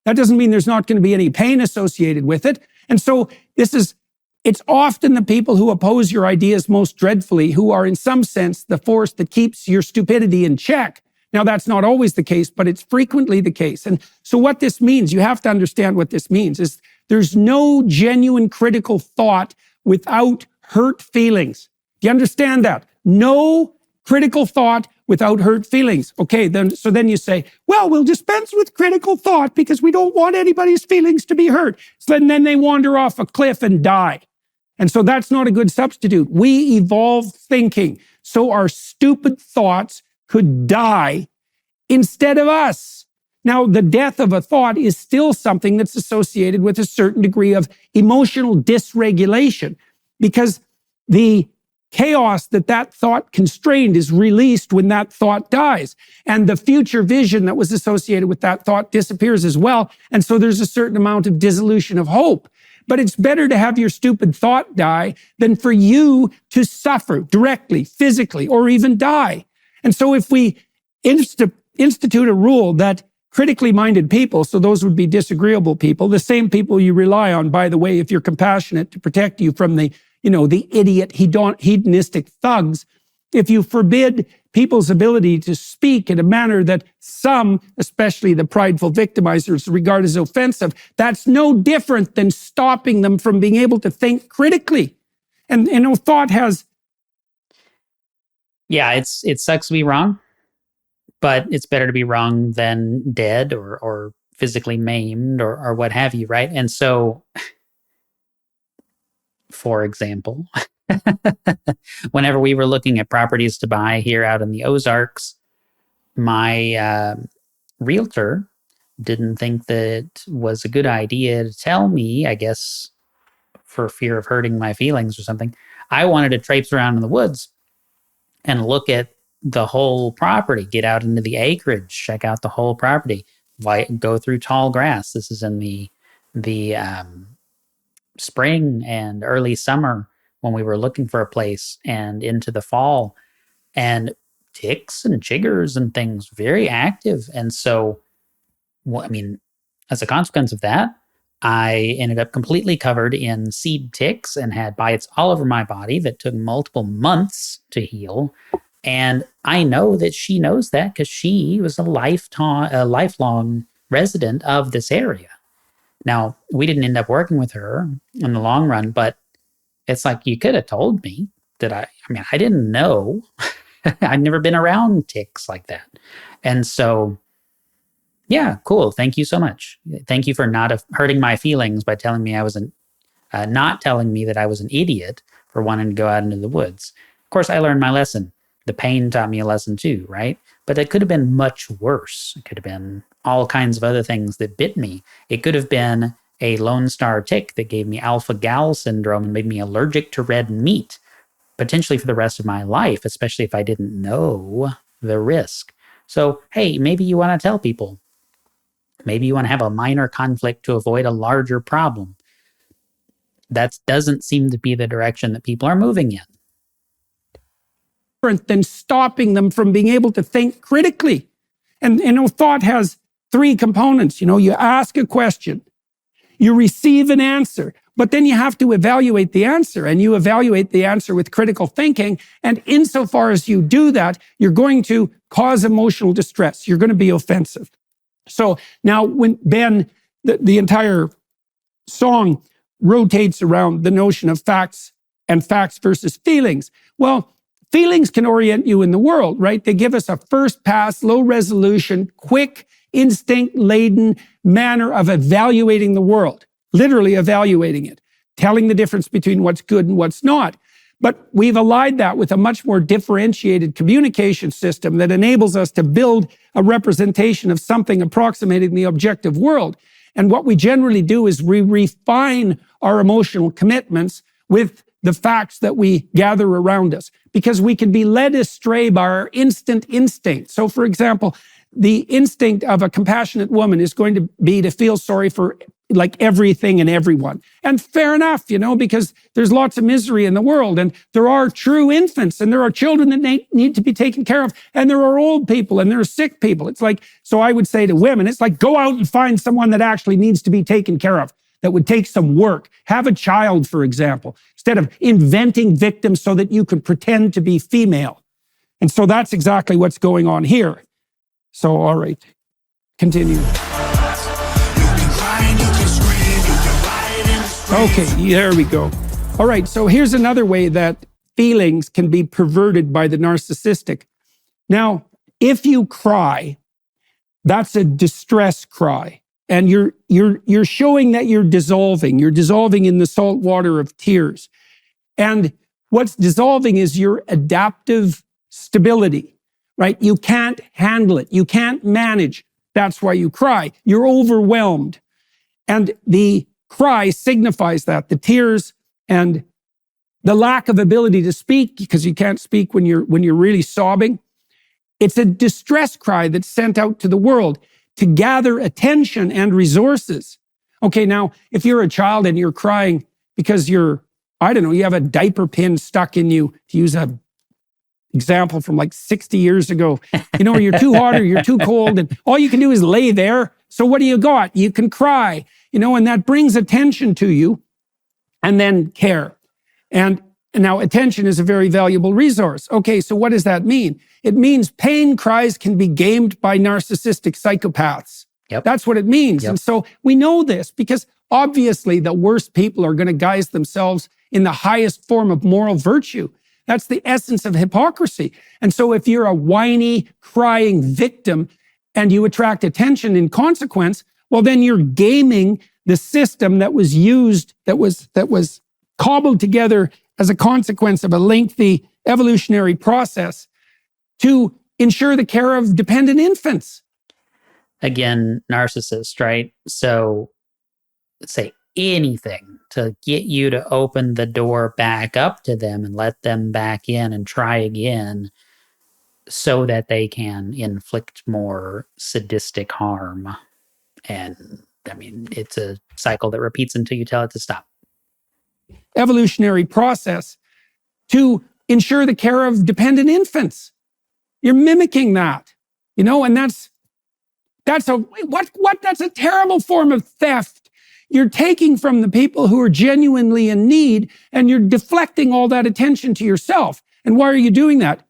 That doesn't mean there's not going to be any pain associated with it. And so it's often the people who oppose your ideas most dreadfully who are in some sense the force that keeps your stupidity in check. Now, that's not always the case, but it's frequently the case. And so what this means, you have to understand what this means, is there's no genuine critical thought without hurt feelings. Do you understand that? No critical thought without hurt feelings. Okay, so then you say, well, we'll dispense with critical thought because we don't want anybody's feelings to be hurt. So then they wander off a cliff and die. And so that's not a good substitute. We evolve thinking, so our stupid thoughts could die instead of us. Now, the death of a thought is still something that's associated with a certain degree of emotional dysregulation because the chaos that thought constrained is released when that thought dies. And the future vision that was associated with that thought disappears as well. And so there's a certain amount of dissolution of hope. But it's better to have your stupid thought die than for you to suffer directly, physically, or even die. And so if we institute a rule that critically minded people, so those would be disagreeable people, the same people you rely on, by the way, if you're compassionate, to protect you from the idiot hedonistic thugs, if you forbid people's ability to speak in a manner that some, especially the prideful victimizers, regard as offensive, that's no different than stopping them from being able to think critically. And thought has...
Yeah, it sucks to be wrong, but it's better to be wrong than dead or physically maimed or what have you, right? And so, for example, whenever we were looking at properties to buy here out in the Ozarks, my realtor didn't think that was a good idea to tell me, I guess, for fear of hurting my feelings or something. I wanted to traipse around in the woods and look at the whole property, get out into the acreage, check out the whole property, go through tall grass. This is in the spring and early summer when we were looking for a place, and into the fall, and ticks and chiggers and things very active. And so, as a consequence of that, I ended up completely covered in seed ticks and had bites all over my body that took multiple months to heal. And I know that she knows that because she was a lifelong resident of this area. Now, we didn't end up working with her in the long run, but it's like, you could have told me that I didn't know. I'd never been around ticks like that. And so, yeah, cool. Thank you so much. Thank you for not hurting my feelings by telling me not telling me that I was an idiot for wanting to go out into the woods. Of course, I learned my lesson. The pain taught me a lesson too, right? But it could have been much worse. It could have been all kinds of other things that bit me. It could have been a Lone Star tick that gave me alpha-gal syndrome and made me allergic to red meat. potentially for the rest of my life, especially if I didn't know the risk. So, hey, maybe you want to tell people. Maybe you want to have a minor conflict to avoid a larger problem. That doesn't seem to be the direction that people are moving in.
Than stopping them from being able to think critically. And thought has three components. You ask a question, you receive an answer, but then you have to evaluate the answer, and you evaluate the answer with critical thinking. And insofar as you do that, you're going to cause emotional distress. You're going to be offensive. So now when Ben, the entire song rotates around the notion of facts and facts versus feelings. Well, feelings can orient you in the world, right? They give us a first pass, low resolution, quick, instinct-laden manner of evaluating the world, literally evaluating it, telling the difference between what's good and what's not. But we've allied that with a much more differentiated communication system that enables us to build a representation of something approximating the objective world. And what we generally do is we refine our emotional commitments with the facts that we gather around us, because we can be led astray by our instinct. So, for example, the instinct of a compassionate woman is going to be to feel sorry for like everything and everyone. And fair enough, because there's lots of misery in the world, and there are true infants, and there are children that need to be taken care of, and there are old people, and there are sick people. It's like, so I would say to women, it's like, go out and find someone that actually needs to be taken care of, that would take some work. Have a child, for example, instead of inventing victims so that you could pretend to be female. And so that's exactly what's going on here. So, all right, continue. Okay, there we go. All right, so here's another way that feelings can be perverted by the narcissistic. Now, if you cry, that's a distress cry. And you're showing that you're dissolving. You're dissolving in the salt water of tears. And what's dissolving is your adaptive stability, right? You can't handle it. You can't manage. That's why you cry. You're overwhelmed. And the cry signifies that. The tears and the lack of ability to speak, because you can't speak when you're really sobbing. It's a distress cry that's sent out to the world to gather attention and resources. Okay, now, if you're a child and you're crying because you have a diaper pin stuck in you, to use an example from like 60 years ago, or you're too hot or you're too cold, and all you can do is lay there. So what do you got? You can cry, and that brings attention to you, and then care. And now attention is a very valuable resource. Okay, so what does that mean? It means pain cries can be gamed by narcissistic psychopaths.
Yep.
That's what it means.
Yep.
And so we know this because obviously the worst people are going to guise themselves in the highest form of moral virtue. That's the essence of hypocrisy. And so if you're a whiny, crying victim and you attract attention in consequence, well, then you're gaming the system that was used, that was cobbled together as a consequence of a lengthy evolutionary process to ensure the care of dependent infants.
Again, narcissist, right? So say anything to get you to open the door back up to them and let them back in and try again so that they can inflict more sadistic harm. And I mean, it's a cycle that repeats until you tell it to stop.
Evolutionary process to ensure the care of dependent infants. You're mimicking that, and that's a terrible form of theft. You're taking from the people who are genuinely in need, and you're deflecting all that attention to yourself. And why are you doing that?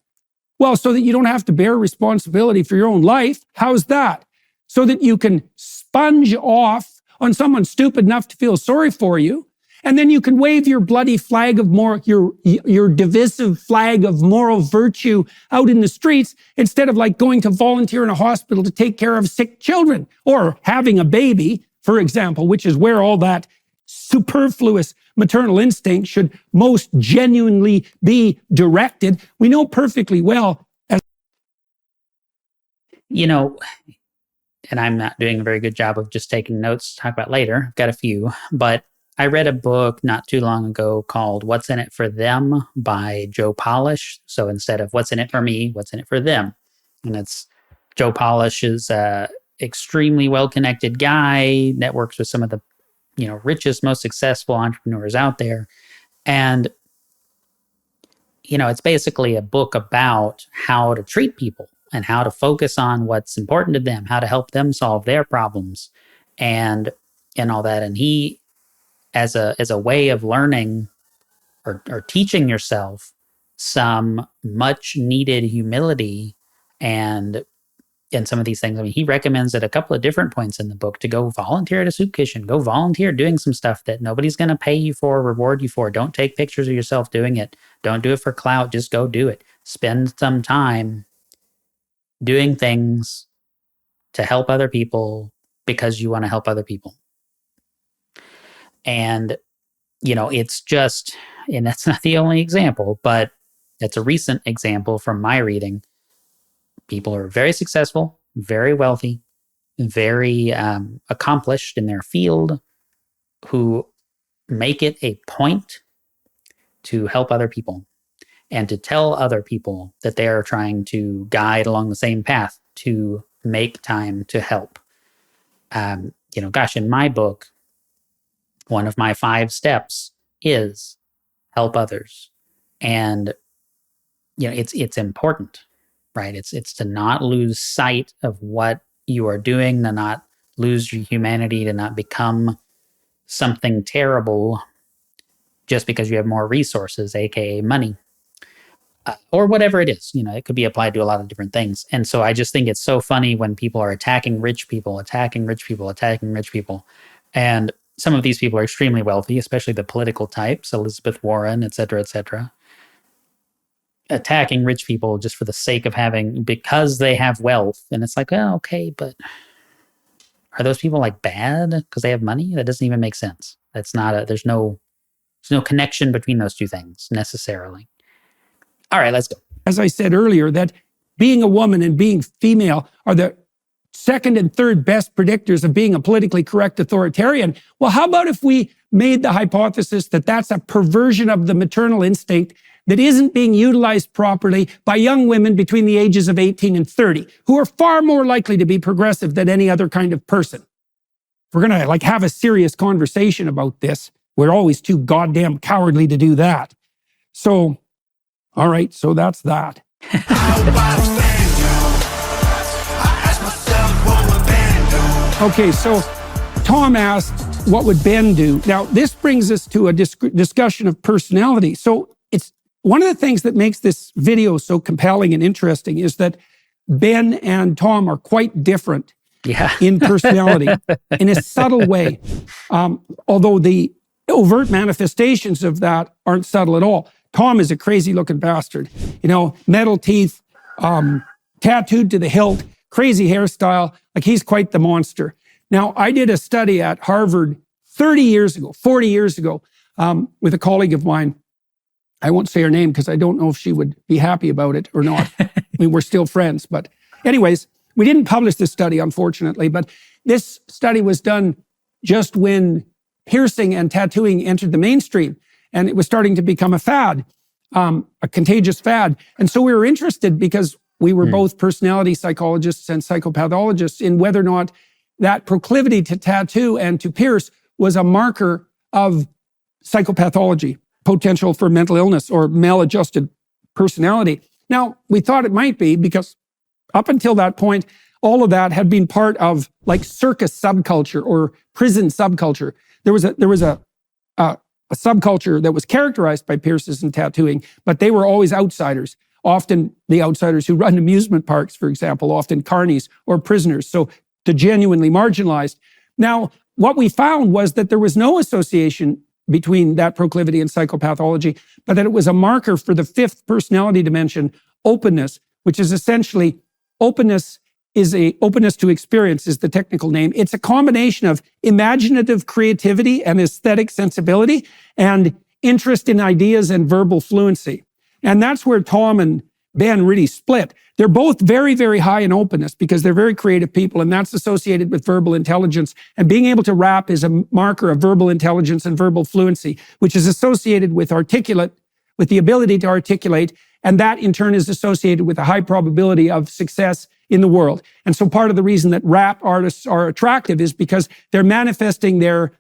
Well, so that you don't have to bear responsibility for your own life. How's that? So that you can sponge off on someone stupid enough to feel sorry for you. And then you can wave your bloody flag of your divisive flag of moral virtue out in the streets instead of like going to volunteer in a hospital to take care of sick children or having a baby, for example, which is where all that superfluous maternal instinct should most genuinely be directed. We know perfectly well.
And I'm not doing a very good job of just taking notes to talk about later. I've got a few, but I read a book not too long ago called What's in It for Them by Joe Polish. So instead of what's in it for me, what's in it for them? And it's Joe Polish is a extremely well-connected guy that works with some of the, richest, most successful entrepreneurs out there. And, it's basically a book about how to treat people and how to focus on what's important to them, how to help them solve their problems and all that. And he, as a way of learning or teaching yourself some much needed humility and some of these things. I mean, he recommends at a couple of different points in the book to go volunteer at a soup kitchen, go volunteer doing some stuff that nobody's going to pay you for, reward you for. Don't take pictures of yourself doing it. Don't do it for clout. Just go do it. Spend some time doing things to help other people because you want to help other people. And, it's just, and that's not the only example, but it's a recent example from my reading. People are very successful, very wealthy, very accomplished in their field, who make it a point to help other people and to tell other people that they are trying to guide along the same path to make time to help. In my book, one of my 5 steps is help others. And, it's important, right? It's to not lose sight of what you are doing, to not lose your humanity, to not become something terrible just because you have more resources, aka money, or whatever it is. It could be applied to a lot of different things. And so I just think it's so funny when people are attacking rich people. And some of these people are extremely wealthy, especially the political types, Elizabeth Warren, et cetera, attacking rich people just for the sake of because they have wealth. And it's like, oh, okay, but are those people bad because they have money? That doesn't even make sense. That's not there's no connection between those two things necessarily. All right, let's go.
As I said earlier, that being a woman and being female are the second and third best predictors of being a politically correct authoritarian. Well, how about if we made the hypothesis that that's a perversion of the maternal instinct that isn't being utilized properly by young women between the ages of 18 and 30, who are far more likely to be progressive than any other kind of person? If we're going to have a serious conversation about this, we're always too goddamn cowardly to do that. So, all right, so that's that. Okay, so Tom asked, what would Ben do? Now, this brings us to a discussion of personality. So it's one of the things that makes this video so compelling and interesting is that Ben and Tom are quite different in personality in a subtle way. Although the overt manifestations of that aren't subtle at all. Tom is a crazy looking bastard, metal teeth, tattooed to the hilt, crazy hairstyle, he's quite the monster. Now, I did a study at Harvard 40 years ago, with a colleague of mine. I won't say her name because I don't know if she would be happy about it or not. I mean, we're still friends, but anyways, we didn't publish this study, unfortunately, but this study was done just when piercing and tattooing entered the mainstream, and it was starting to become a fad, a contagious fad. And so we were interested because we were both personality psychologists and psychopathologists in whether or not that proclivity to tattoo and to pierce was a marker of psychopathology, potential for mental illness or maladjusted personality. Now, we thought it might be because up until that point, all of that had been part of circus subculture or prison subculture. There was a subculture that was characterized by piercers and tattooing, but they were always outsiders. Often the outsiders who run amusement parks, for example, often carnies or prisoners. So the genuinely marginalized. Now, what we found was that there was no association between that proclivity and psychopathology, but that it was a marker for the 5th personality dimension, openness, which is essentially openness to experience is the technical name. It's a combination of imaginative creativity and aesthetic sensibility and interest in ideas and verbal fluency. And that's where Tom and Ben really split. They're both very, very high in openness because they're very creative people, and that's associated with verbal intelligence. And being able to rap is a marker of verbal intelligence and verbal fluency, which is associated with with the ability to articulate, and that in turn is associated with a high probability of success in the world. And so part of the reason that rap artists are attractive is because they're manifesting their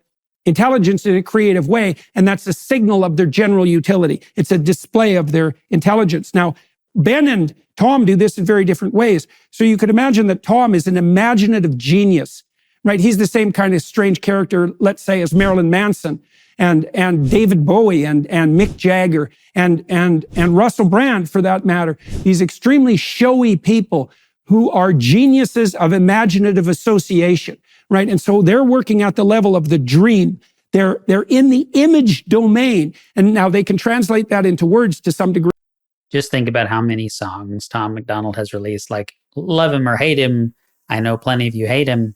intelligence in a creative way, and that's a signal of their general utility. It's a display of their intelligence. Now, Ben and Tom do this in very different ways. So you could imagine that Tom is an imaginative genius, right? He's the same kind of strange character, let's say, as Marilyn Manson and David Bowie and Mick Jagger and Russell Brand, for that matter. These extremely showy people who are geniuses of imaginative association, right? And so they're working at the level of the dream. They're in the image domain, and now they can translate that into words to some degree.
Just think about how many songs Tom MacDonald has released, like love him or hate him. I know plenty of you hate him.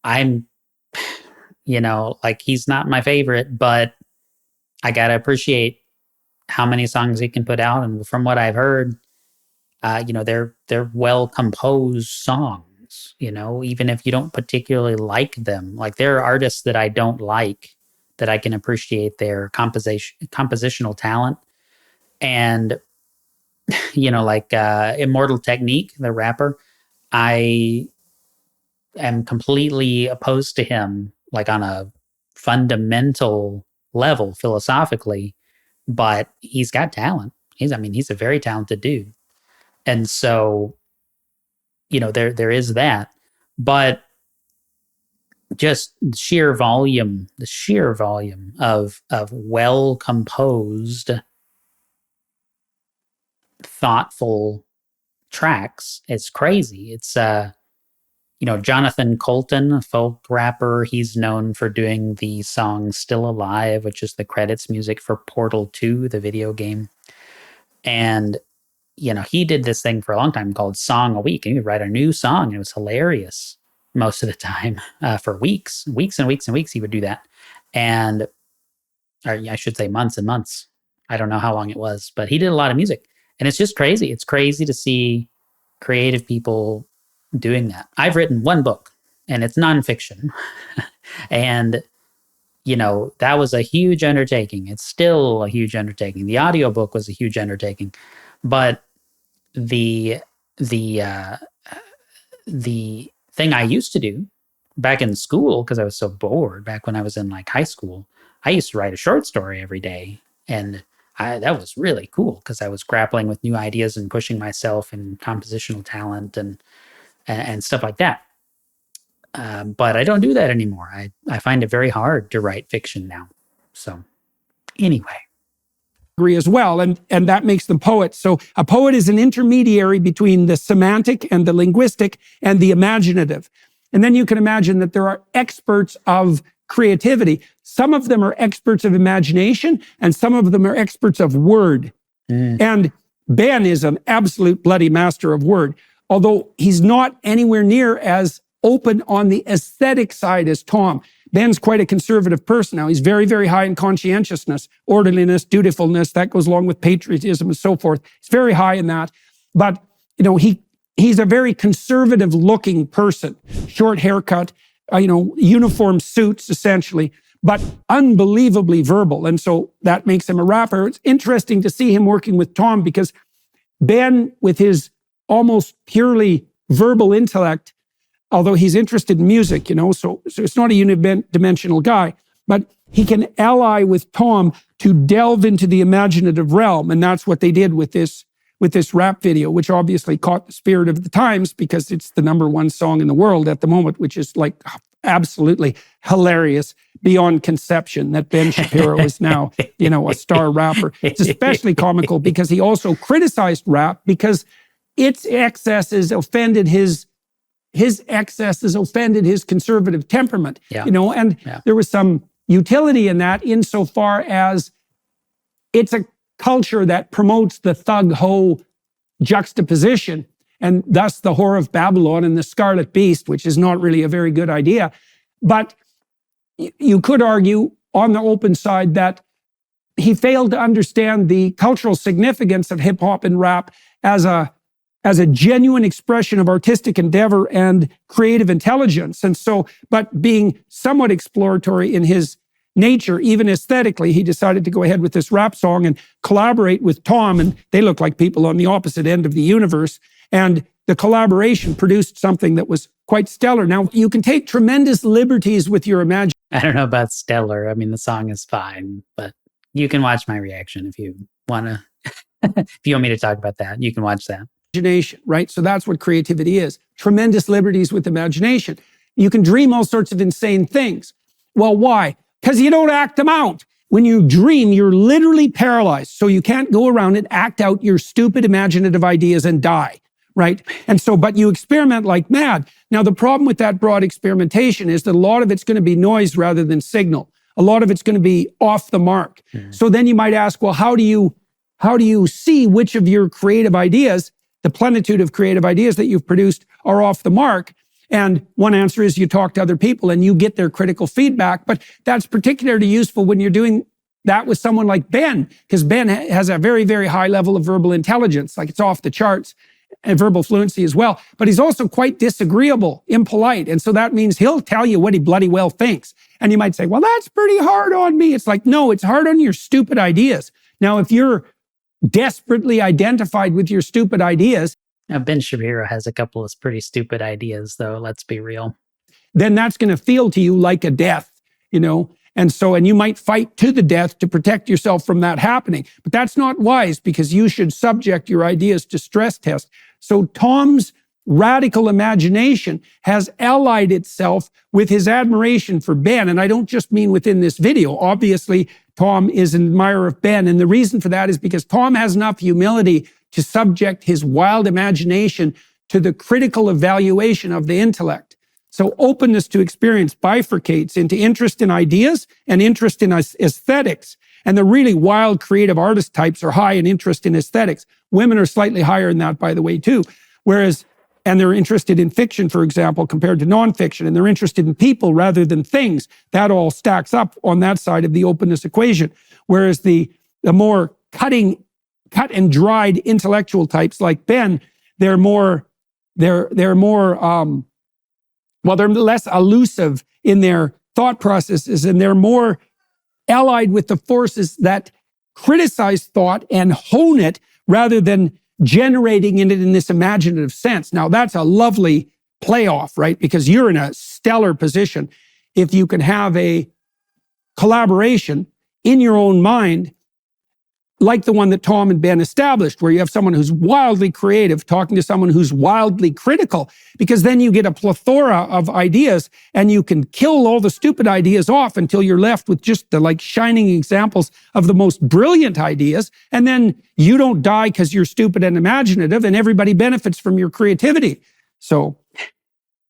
I'm, like he's not my favorite, but I got to appreciate how many songs he can put out. And from what I've heard, they're well-composed songs, even if you don't particularly like them. Like there are artists that I don't like that I can appreciate their compositional talent. And like Immortal Technique, the rapper, I am completely opposed to him, like on a fundamental level, philosophically, but he's got talent. He's a very talented dude. And so, there is that. But just the sheer volume of well-composed, thoughtful tracks. It's crazy. It's Jonathan Colton, a folk rapper. He's known for doing the song Still Alive, which is the credits music for Portal 2, the video game. And he did this thing for a long time called Song a Week, and he would write a new song. It was hilarious most of the time, for weeks and weeks and weeks he would do that. Or I should say months and months. I don't know how long it was, but he did a lot of music. And it's just crazy. It's crazy to see creative people doing that. I've written one book, and it's nonfiction. And, that was a huge undertaking. It's still a huge undertaking. The audiobook was a huge undertaking. But the thing I used to do back in school, because I was so bored back when I was in like high school, I used to write a short story every day. And that was really cool because I was grappling with new ideas and pushing myself in compositional talent and stuff like that. But I don't do that anymore. I find it very hard to write fiction now. So anyway.
Agree as well, and that makes them poets. So a poet is an intermediary between the semantic and the linguistic and the imaginative. And then you can imagine that there are experts of creativity. Some of them are experts of imagination, and some of them are experts of word. And Ben is an absolute bloody master of word, although he's not anywhere near as open on the aesthetic side as Tom. Ben's quite a conservative person now. He's very, very high in conscientiousness, orderliness, dutifulness. That goes along with patriotism and so forth. He's very high in that. But, he's a very conservative looking person. Short haircut, uniform suits essentially, but unbelievably verbal. And so that makes him a rapper. It's interesting to see him working with Tom because Ben, with his almost purely verbal intellect, although he's interested in music, so it's not a unidimensional guy, but he can ally with Tom to delve into the imaginative realm. And that's what they did with this rap video, which obviously caught the spirit of the times because it's the #1 song in the world at the moment, which is like absolutely hilarious beyond conception that Ben Shapiro is now, a star rapper. It's especially comical because he also criticized rap because its excesses offended his excesses offended his conservative temperament, there was some utility in that insofar as it's a culture that promotes the thug-ho juxtaposition and thus the Whore of Babylon and the Scarlet Beast, which is not really a very good idea. But you could argue on the open side that he failed to understand the cultural significance of hip hop and rap as a genuine expression of artistic endeavor and creative intelligence. And so, but being somewhat exploratory in his nature, even aesthetically, he decided to go ahead with this rap song and collaborate with Tom, and they look like people on the opposite end of the universe. And the collaboration produced something that was quite stellar. Now, you can take tremendous liberties with your imagination.
I don't know about stellar. I mean, the song is fine, but you can watch my reaction if you want to. If you want me to talk about that, you can watch that.
Imagination, right? So that's what creativity is. Tremendous liberties with imagination. You can dream all sorts of insane things. Well, why? Because you don't act them out. When you dream, you're literally paralyzed. So you can't go around and act out your stupid imaginative ideas and die, right? And so, but you experiment like mad. Now, the problem with that broad experimentation is that a lot of it's going to be noise rather than signal. A lot of it's going to be off the mark. So then you might ask, well, how do you see which of your creative ideas, the plenitude of creative ideas that you've produced, are off the mark? And one answer is you talk to other people and you get their critical feedback. But that's particularly useful when you're doing that with someone like Ben, because Ben has a very, very high level of verbal intelligence, like it's off the charts, and verbal fluency as well. But he's also quite disagreeable, impolite. And so that means he'll tell you what he bloody well thinks. And you might say, well, that's pretty hard on me. It's like, no, it's hard on your stupid ideas. Now, if you're desperately identified with your stupid ideas,
Now, Ben Shapiro has a couple of pretty stupid ideas, though, let's be real.
then that's going to feel to you like a death, you know? And so, and you might fight to the death to protect yourself from that happening. But that's not wise, because you should subject your ideas to stress test. So Tom's radical imagination has allied itself with his admiration for Ben. And I don't just mean within this video. Obviously, Tom is an admirer of Ben. And the reason for that is because Tom has enough humility to subject his wild imagination to the critical evaluation of the intellect. So openness to experience bifurcates into interest in ideas and interest in aesthetics. And the really wild creative artist types are high in interest in aesthetics. Women are slightly higher in that, by the way, too. And they're interested in fiction, for example, compared to nonfiction. And they're interested in people rather than things. That all stacks up on that side of the openness equation. Whereas the more cut and dried intellectual types like Ben, they're less elusive in their thought processes, and they're more allied with the forces that criticize thought and hone it rather than generating it in this imaginative sense. Now, that's a lovely playoff, right? Because you're in a stellar position if you can have a collaboration in your own mind like the one that Tom and Ben established, where you have someone who's wildly creative talking to someone who's wildly critical, because then you get a plethora of ideas and you can kill all the stupid ideas off until you're left with just the shining examples of the most brilliant ideas. And then you don't die because you're stupid and imaginative, and everybody benefits from your creativity. So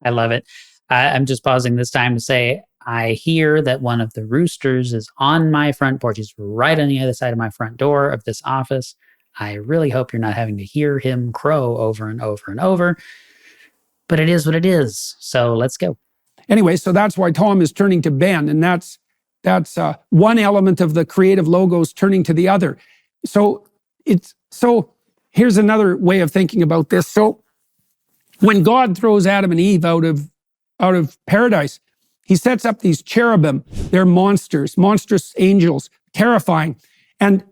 I love it. I'm just pausing this time to say, I hear that one of the roosters is on my front porch. He's right on the other side of my front door of this office. I really hope you're not having to hear him crow over and over and over. But it is what it is. So let's go.
Anyway, so that's why Tom is turning to Ben. And that's one element of the creative logos turning to the other. So here's another way of thinking about this. So when God throws Adam and Eve out of paradise, he sets up these cherubim. They're monsters, monstrous angels, terrifying. And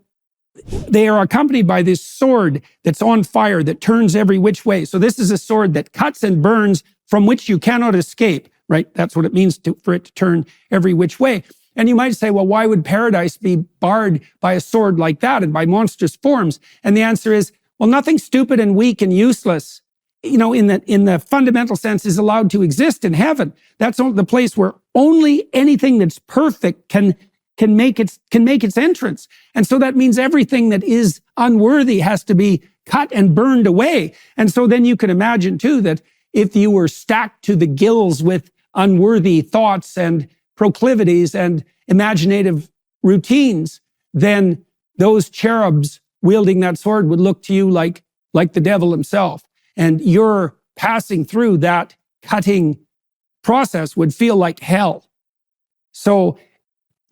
they are accompanied by this sword that's on fire that turns every which way. So this is a sword that cuts and burns, from which you cannot escape, right? That's what it means for it to turn every which way. And you might say, well, why would paradise be barred by a sword like that and by monstrous forms? And the answer is, well, nothing stupid and weak and useless, in the fundamental sense, is allowed to exist in heaven. That's the place where only anything that's perfect can make its entrance. And so that means everything that is unworthy has to be cut and burned away. And so then you can imagine too that if you were stacked to the gills with unworthy thoughts and proclivities and imaginative routines, then those cherubs wielding that sword would look to you like the devil himself. And your passing through that cutting process would feel like hell. So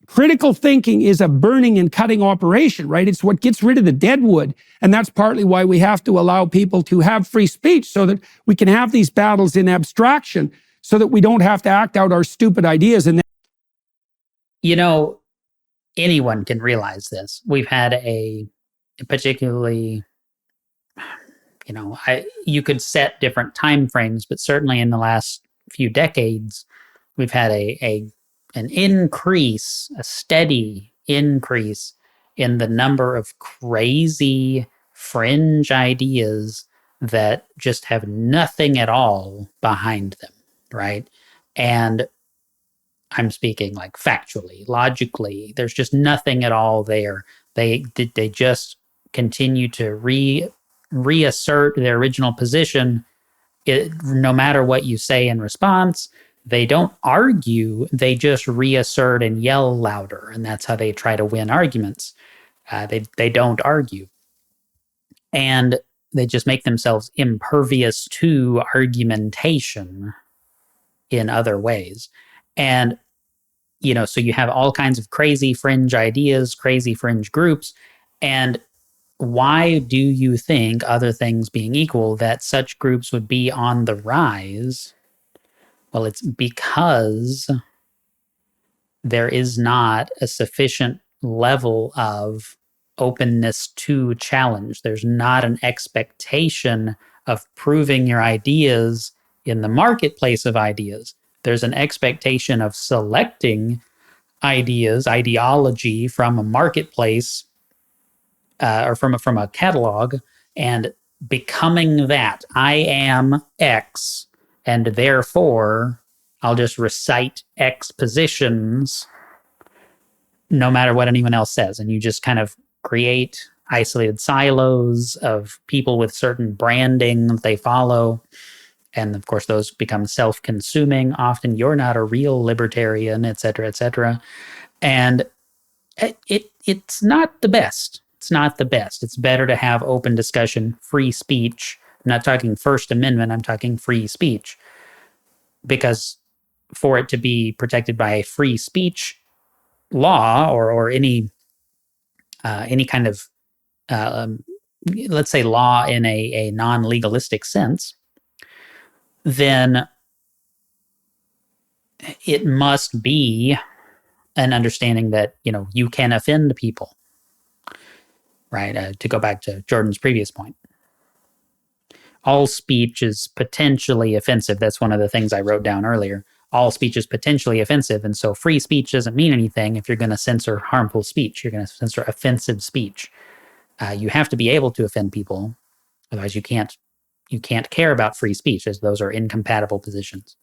critical thinking is a burning and cutting operation, right? It's what gets rid of the dead wood. And that's partly why we have to allow people to have free speech, so that we can have these battles in abstraction, so that we don't have to act out our stupid ideas. And
You know, anyone can realize this. We've had a particularly, you could set different time frames, but certainly in the last few decades, we've had an increase, a steady increase in the number of crazy fringe ideas that just have nothing at all behind them, right? And I'm speaking like factually, logically. There's just nothing at all there. They just continue to reassert their original position. No matter what you say in response, they don't argue. They just reassert and yell louder, and that's how they try to win arguments. They don't argue, and they just make themselves impervious to argumentation in other ways. And so you have all kinds of crazy fringe ideas, crazy fringe groups. And why do you think, other things being equal, that such groups would be on the rise? Well, it's because there is not a sufficient level of openness to challenge. There's not an expectation of proving your ideas in the marketplace of ideas. There's an expectation of selecting ideology from a marketplace, or from a catalog, and becoming that. I am X, and therefore I'll just recite X positions no matter what anyone else says. And you just kind of create isolated silos of people with certain branding that they follow. And of course, those become self-consuming. Often you're not a real libertarian, et cetera, et cetera. And it's not the best. It's not the best. It's better to have open discussion, free speech. I'm not talking First Amendment, I'm talking free speech. Because for it to be protected by a free speech law, or any kind of, let's say, law in a non-legalistic sense, then it must be an understanding that, you can offend people, right? To go back to Jordan's previous point. All speech is potentially offensive. That's one of the things I wrote down earlier. All speech is potentially offensive, and so free speech doesn't mean anything if you're going to censor harmful speech. You're going to censor offensive speech. You have to be able to offend people, otherwise you can't care about free speech, as those are incompatible positions.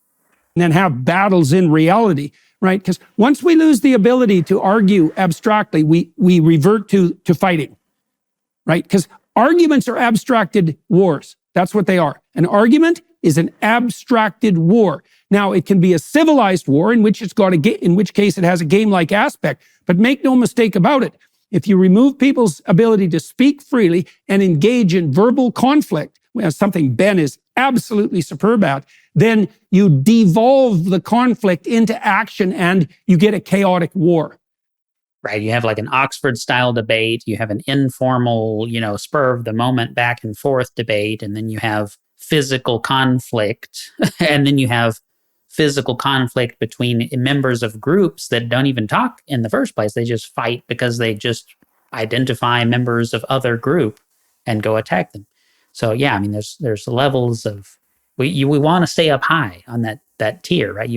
and then have battles in reality, right? Because once we lose the ability to argue abstractly, we revert to fighting, right? Because arguments are abstracted wars. That's what they are. An argument is an abstracted war. Now, it can be a civilized war in which in which case it has a game-like aspect. But make no mistake about it. If you remove people's ability to speak freely and engage in verbal conflict, something Ben is absolutely superb at, then you devolve the conflict into action and you get a chaotic war.
Right. You have like an Oxford-style debate. You have an informal, spur of the moment back and forth debate. And then you have physical conflict. And then you have physical conflict between members of groups that don't even talk in the first place. They just fight because they just identify members of other group and go attack them. So yeah, I mean, there's levels of, we want to stay up high on that tier, right?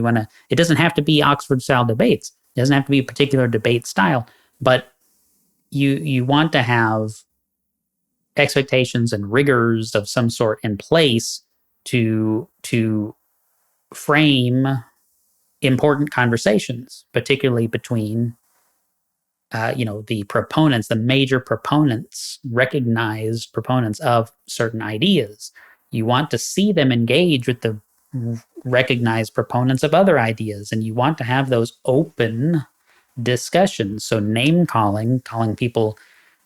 It doesn't have to be Oxford-style debates. It doesn't have to be a particular debate style, but you want to have expectations and rigors of some sort in place to frame important conversations, particularly between the proponents, the major proponents, recognized proponents of certain ideas. You want to see them engage with the recognized proponents of other ideas, and you want to have those open discussions. So name calling people,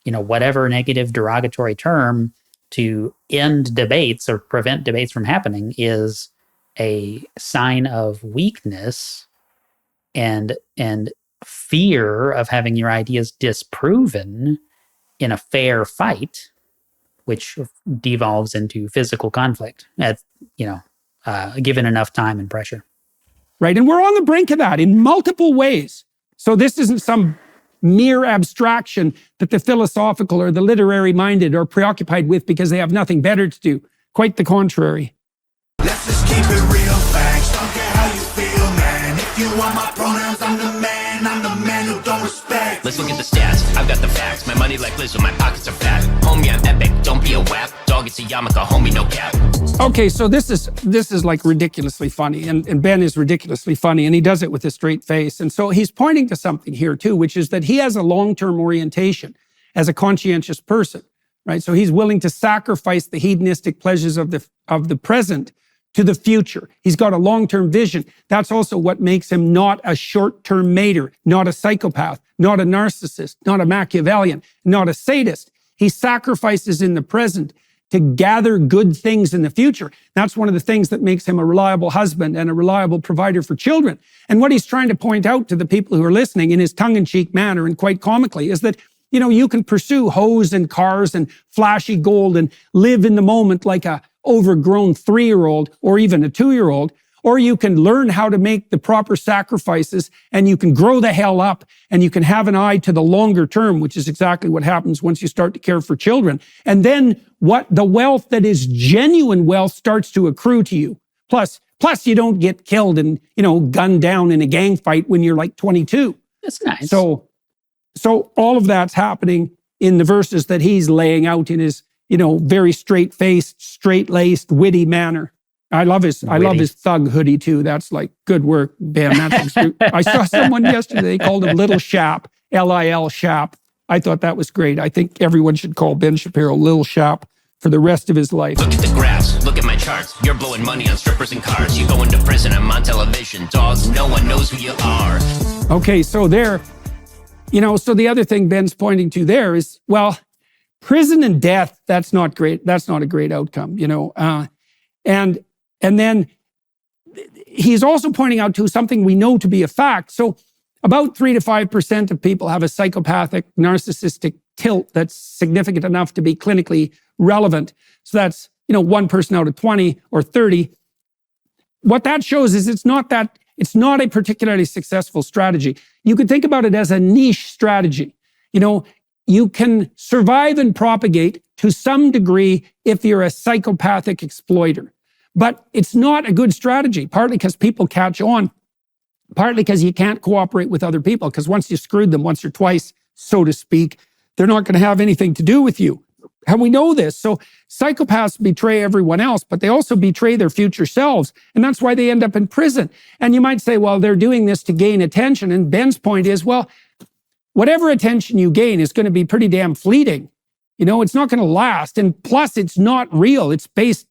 whatever negative derogatory term to end debates or prevent debates from happening is a sign of weakness and fear of having your ideas disproven in a fair fight, which devolves into physical conflict at, given enough time and pressure.
Right. And we're on the brink of that in multiple ways. So this isn't some mere abstraction that the philosophical or the literary minded are preoccupied with because they have nothing better to do. Quite the contrary.
Let's just keep it real facts. Don't care how you feel, man. If you want my pronouns, I'm the man who don't respect.
Let's look at the stats. I've got the facts. My money like Lizzo, my pockets are fat. Homie, I'm epic. Don't be a wap. Dog, it's a yarmulke. Homie, no cap.
Okay, so this is like ridiculously funny, and Ben is ridiculously funny, and he does it with a straight face. And so he's pointing to something here too, which is that he has a long-term orientation as a conscientious person, right? So he's willing to sacrifice the hedonistic pleasures of the present to the future. He's got a long-term vision. That's also what makes him not a short-term mater, not a psychopath, not a narcissist, not a Machiavellian, not a sadist. He sacrifices in the present to gather good things in the future. That's one of the things that makes him a reliable husband and a reliable provider for children. And what he's trying to point out to the people who are listening in his tongue-in-cheek manner and quite comically is that, you can pursue hoes and cars and flashy gold and live in the moment like a overgrown 3-year-old or even a 2-year-old, or you can learn how to make the proper sacrifices and you can grow the hell up and you can have an eye to the longer term, which is exactly what happens once you start to care for children. And then what the wealth that is genuine wealth starts to accrue to you. Plus you don't get killed and, gunned down in a gang fight when you're like 22.
That's nice.
So all of that's happening in the verses that he's laying out in his, very straight-faced, straight-laced, witty manner. I love his thug hoodie too. That's like good work, Ben. I saw someone yesterday, they called him Little Shap, L-I-L Shap. I thought that was great. I think everyone should call Ben Shapiro Little Shap for the rest of his life.
Look at the graphs, look at my charts. You're blowing money on strippers and cars. You go into prison, I'm on television. Dogs, no one knows who you are.
Okay, so there, so the other thing Ben's pointing to there is, well, prison and death, that's not great. That's not a great outcome, and then he's also pointing out to something we know to be a fact. So about 3 to 5% of people have a psychopathic, narcissistic tilt that's significant enough to be clinically relevant. So that's, 1 person out of 20 or 30. What that shows is it's not a particularly successful strategy. You could think about it as a niche strategy. You can survive and propagate to some degree if you're a psychopathic exploiter. But it's not a good strategy, partly because people catch on, partly because you can't cooperate with other people, because once you screwed them once or twice, so to speak, they're not going to have anything to do with you. And we know this. So psychopaths betray everyone else, but they also betray their future selves. And that's why they end up in prison. And you might say, well, they're doing this to gain attention. And Ben's point is, well, whatever attention you gain is going to be pretty damn fleeting. It's not going to last. And plus, it's not real. It's based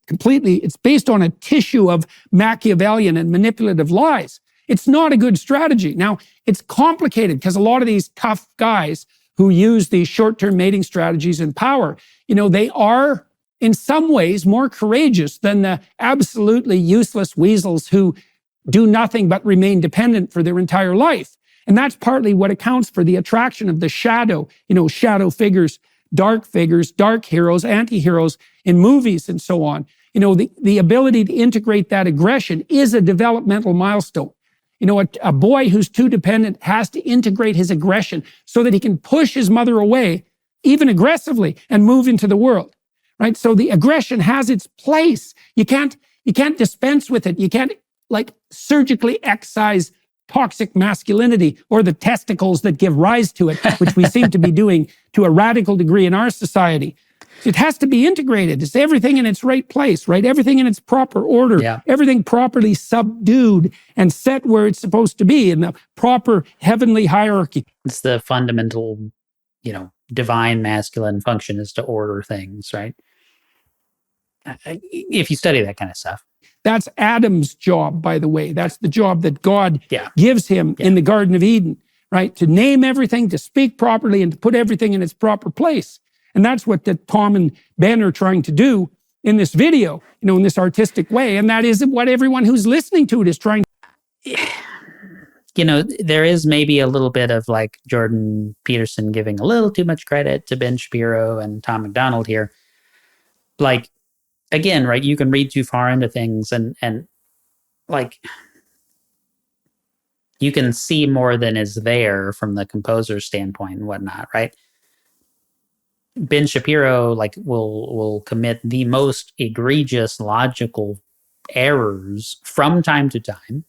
on a tissue of Machiavellian and manipulative lies. It's not a good strategy. Now, it's complicated because a lot of these tough guys who use these short-term mating strategies in power, they are in some ways more courageous than the absolutely useless weasels who do nothing but remain dependent for their entire life. And that's partly what accounts for the attraction of the shadow, shadow figures, dark heroes, anti-heroes in movies and so on. The ability to integrate that aggression is a developmental milestone. A boy who's too dependent has to integrate his aggression so that he can push his mother away, even aggressively, and move into the world, right? So the aggression has its place. You can't dispense with it. You can't surgically excise toxic masculinity or the testicles that give rise to it, which we seem to be doing to a radical degree in our society. It has to be integrated. It's everything in its right place, right? Everything in its proper order, everything properly subdued and set where it's supposed to be in the proper heavenly hierarchy.
It's the fundamental, divine masculine function is to order things, right? If you study that kind of stuff.
That's Adam's job, by the way. That's the job that God gives him in the Garden of Eden, right? To name everything, to speak properly, and to put everything in its proper place. And that's what Tom and Ben are trying to do in this video, in this artistic way. And that is what everyone who's listening to it is trying to.
there is maybe a little bit of like Jordan Peterson giving a little too much credit to Ben Shapiro and Tom MacDonald here. Like, again, right, you can read too far into things and like you can see more than is there from the composer's standpoint and whatnot, right? Ben Shapiro like will commit the most egregious logical errors from time to time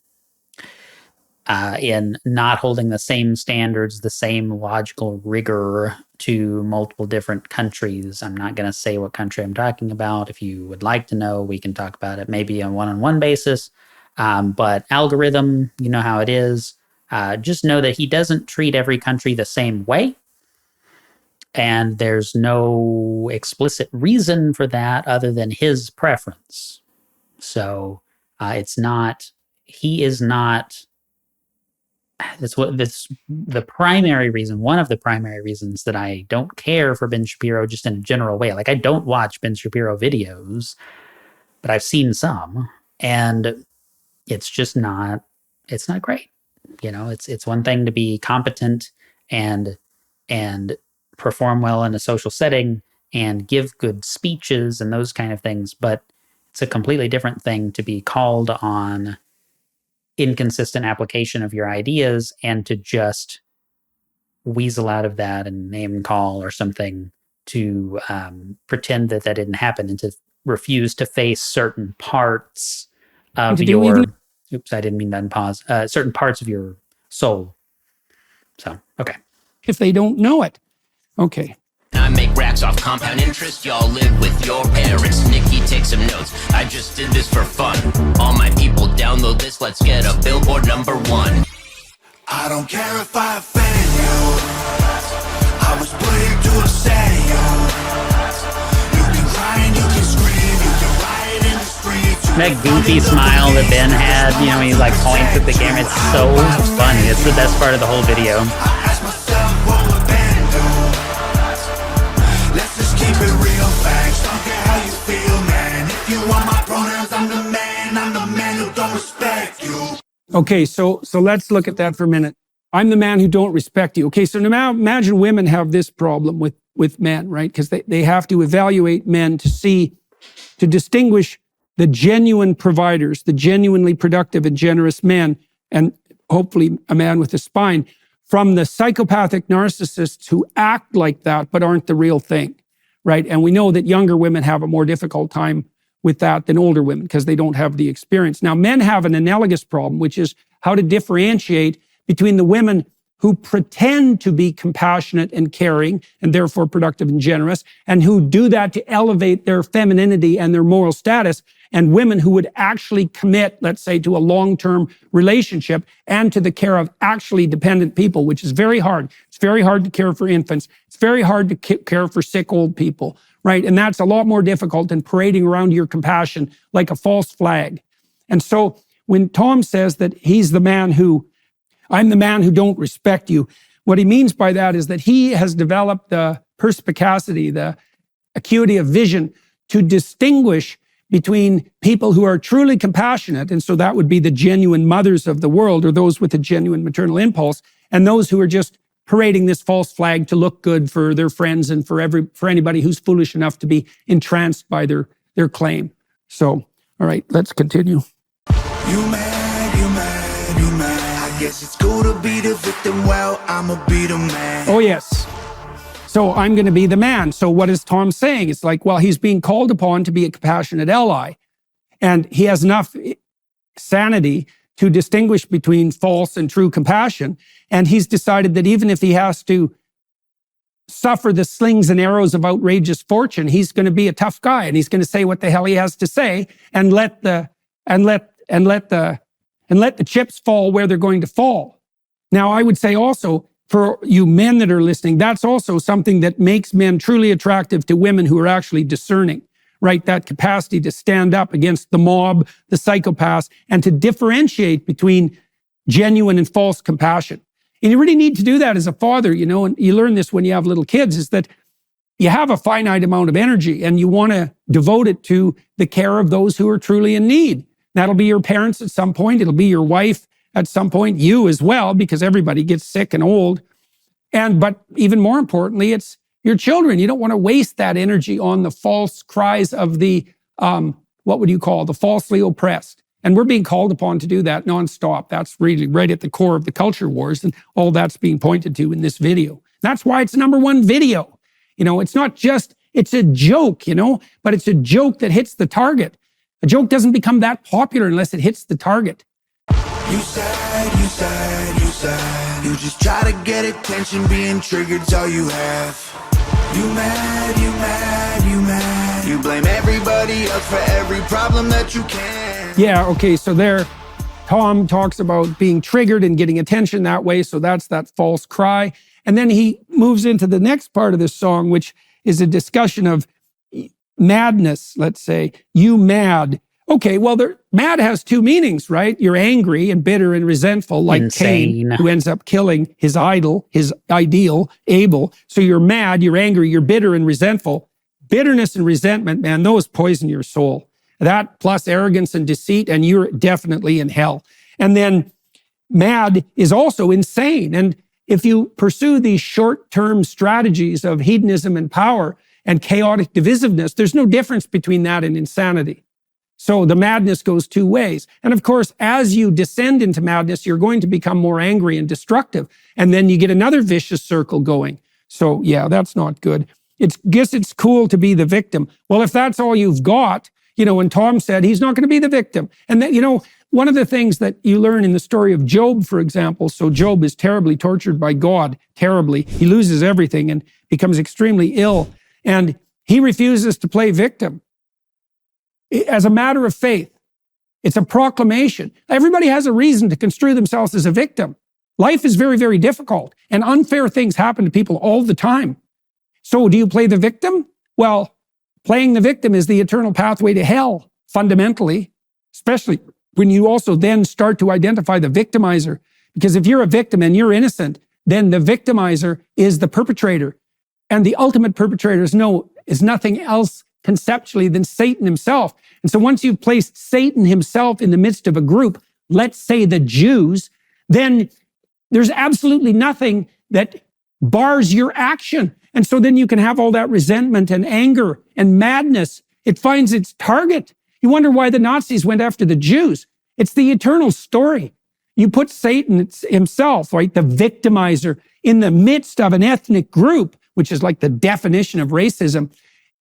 in not holding the same standards, the same logical rigor to multiple different countries. I'm not going to say what country I'm talking about. If you would like to know, we can talk about it maybe on a one-on-one basis. But algorithm, you know how it is. Just know that he doesn't treat every country the same way. And there's no explicit reason for that other than his preference. So he is not, the primary reason, one of the primary reasons that I don't care for Ben Shapiro just in a general way. Like, I don't watch Ben Shapiro videos, but I've seen some, and it's not great. It's one thing to be competent and perform well in a social setting and give good speeches and those kind of things, but it's a completely different thing to be called on inconsistent application of your ideas and to just weasel out of that and name and call or something to pretend that didn't happen and to refuse to face certain parts of your... Oops, I didn't mean to unpause. Certain parts of your soul. So, okay.
If they don't know it. Okay.
I make racks off compound interest. Y'all live with your parents. Nikki, take some notes. I just did this for fun. All my people download this. Let's get a billboard #1.
I don't care if I offend you. I was put here to upset you. You can cry and you can scream. You can riot in the streets.
That goofy smile that Ben had, he like points at the camera. It's so funny. It's the best part of the whole video.
I ask myself what would Ben do. Let's just keep it real facts. Don't care how you feel, man. If you want my pronouns, I'm the man who don't respect you.
Okay, so let's look at that for a minute. I'm the man who don't respect you. Okay, so now imagine women have this problem with men, right? Because they have to evaluate men to distinguish the genuine providers, the genuinely productive and generous men, and hopefully a man with a spine, from the psychopathic narcissists who act like that but aren't the real thing, right? And we know that younger women have a more difficult time with that than older women because they don't have the experience. Now, men have an analogous problem, which is how to differentiate between the women who pretend to be compassionate and caring and therefore productive and generous, and who do that to elevate their femininity and their moral status, and women who would actually commit, let's say, to a long-term relationship and to the care of actually dependent people, which is very hard. It's very hard to care for infants. It's very hard to care for sick old people, right? And that's a lot more difficult than parading around your compassion like a false flag. And so when Tom says that I'm the man who don't respect you, what he means by that is that he has developed the perspicacity, the acuity of vision to distinguish between people who are truly compassionate, and so that would be the genuine mothers of the world or those with a genuine maternal impulse, and those who are just parading this false flag to look good for their friends and for anybody who's foolish enough to be entranced by their claim. So, all right, let's continue.
You mad. I guess it's cool to be the victim. Well, I'ma be the man.
Oh, yes. So I'm going to be the man. So what is Tom saying? It's like, well, he's being called upon to be a compassionate ally. And he has enough sanity to distinguish between false and true compassion. And he's decided that even if he has to suffer the slings and arrows of outrageous fortune, he's going to be a tough guy. And he's going to say what the hell he has to say and let the chips fall where they're going to fall. Now, I would say also, for you men that are listening, that's also something that makes men truly attractive to women who are actually discerning, right? That capacity to stand up against the mob, the psychopaths, and to differentiate between genuine and false compassion. And you really need to do that as a father, and you learn this when you have little kids, is that you have a finite amount of energy and you want to devote it to the care of those who are truly in need. That'll be your parents at some point. It'll be your wife at some point, you as well, because everybody gets sick and old. But even more importantly, it's your children. You don't want to waste that energy on the false cries of the, what would you call, the falsely oppressed. And we're being called upon to do that nonstop. That's really right at the core of the culture wars, and all that's being pointed to in this video. That's why it's #1 video. It's not just, it's a joke, but it's a joke that hits the target. A joke doesn't become that popular unless it hits the target.
You sad, you sad, you sad. You just try to get attention, being triggered's all you have. You mad, you mad, you mad. You blame everybody else for every problem that you can.
Yeah, okay, so there, Tom talks about being triggered and getting attention that way, so that's that false cry. And then he moves into the next part of this song, which is a discussion of madness, let's say. You mad. Okay, well, mad has two meanings, right? You're angry and bitter and resentful, like
Insane.
Cain, who ends up killing his idol, his ideal, Abel. So you're mad, you're angry, you're bitter and resentful. Bitterness and resentment, man, those poison your soul. That plus arrogance and deceit, and you're definitely in hell. And then mad is also insane. And if you pursue these short-term strategies of hedonism and power and chaotic divisiveness, there's no difference between that and insanity. So the madness goes two ways. And of course, as you descend into madness, you're going to become more angry and destructive. And then you get another vicious circle going. So yeah, that's not good. Guess it's cool to be the victim. Well, if that's all you've got, when Tom said he's not going to be the victim. And then, one of the things that you learn in the story of Job, for example, so Job is terribly tortured by God, terribly. He loses everything and becomes extremely ill. And he refuses to play victim. As a matter of faith, it's a proclamation. Everybody has a reason to construe themselves as a victim. Life is very, very difficult, and unfair things happen to people all the time. So do you play the victim? Well, playing the victim is the eternal pathway to hell, fundamentally, especially when you also then start to identify the victimizer. Because if you're a victim and you're innocent, then the victimizer is the perpetrator. And the ultimate perpetrator is nothing else conceptually than Satan himself. And so once you've placed Satan himself in the midst of a group, let's say the Jews, then there's absolutely nothing that bars your action. And so then you can have all that resentment and anger and madness. It finds its target. You wonder why the Nazis went after the Jews. It's the eternal story. You put Satan himself, right, the victimizer, in the midst of an ethnic group, which is like the definition of racism.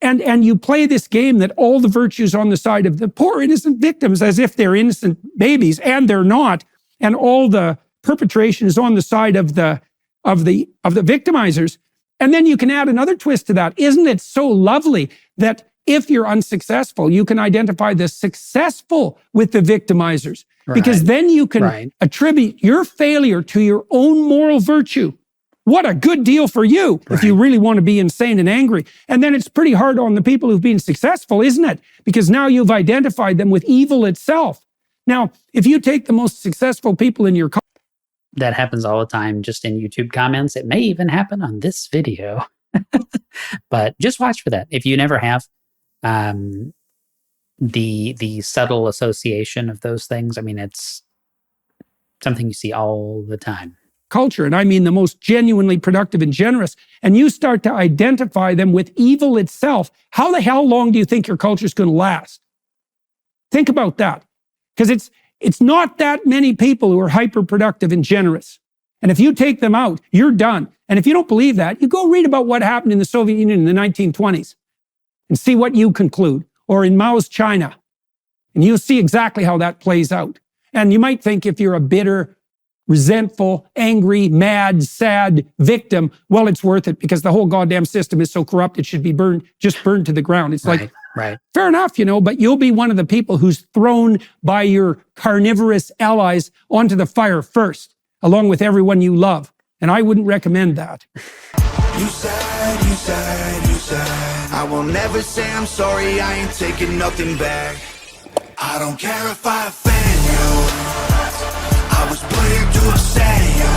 And you play this game that all the virtues on the side of the poor innocent victims as if they're innocent babies, and they're not. And all the perpetration is on the side of the victimizers. And then you can add another twist to that. Isn't it so lovely that if you're unsuccessful, you can identify the successful with the victimizers? Right. Because then you can attribute your failure to your own moral virtue. What a good deal for you if you really want to be insane and angry. And then it's pretty hard on the people who've been successful, isn't it? Because now you've identified them with evil itself. Now, if you take the most successful people in your country,
that happens all the time just in YouTube comments. It may even happen on this video. But just watch for that. If you never have, the subtle association of those things, I mean, it's something you see all the time.
Culture, and I mean the most genuinely productive and generous, and you start to identify them with evil itself, how the hell long do you think your culture is going to last? Think about that. Because it's not that many people who are hyper-productive and generous. And if you take them out, you're done. And if you don't believe that, you go read about what happened in the Soviet Union in the 1920s and see what you conclude, or in Mao's China. And you'll see exactly how that plays out. And you might think if you're a bitter, resentful, angry, mad, sad victim, well, it's worth it because the whole goddamn system is so corrupt it should be burned to the ground. It's like, fair enough, but you'll be one of the people who's thrown by your carnivorous allies onto the fire first, along with everyone you love. And I wouldn't recommend that.
You said, you said, you said, I will never say I'm sorry, I ain't taking nothing back. I don't care if I offend you. I was put here to upset you.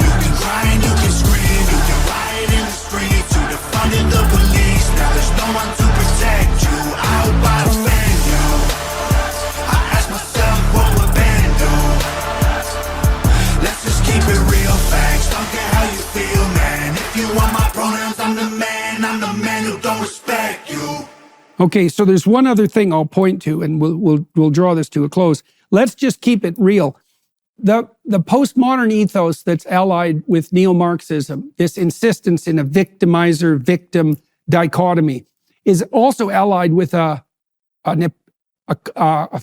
You can cry and you can scream, you can riot in the streets, you defunded the police. Now there's no one to protect you. I hope I offend you. I ask myself what would Ben do. it real facts, don't care how you feel, man. If you want my pronouns, I'm the man who don't respect you.
Okay, so there's one other thing I'll point to, and we'll draw this to a close. Let's just keep it real. The postmodern ethos that's allied with neo-Marxism, this insistence in a victimizer-victim dichotomy, is also allied with a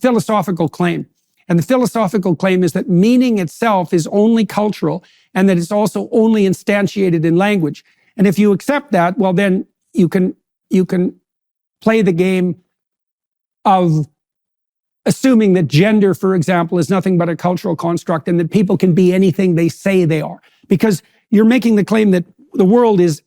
philosophical claim. And the philosophical claim is that meaning itself is only cultural and that it's also only instantiated in language. And if you accept that, well, then you can play the game of assuming that gender, for example, is nothing but a cultural construct and that people can be anything they say they are. Because you're making the claim that the world's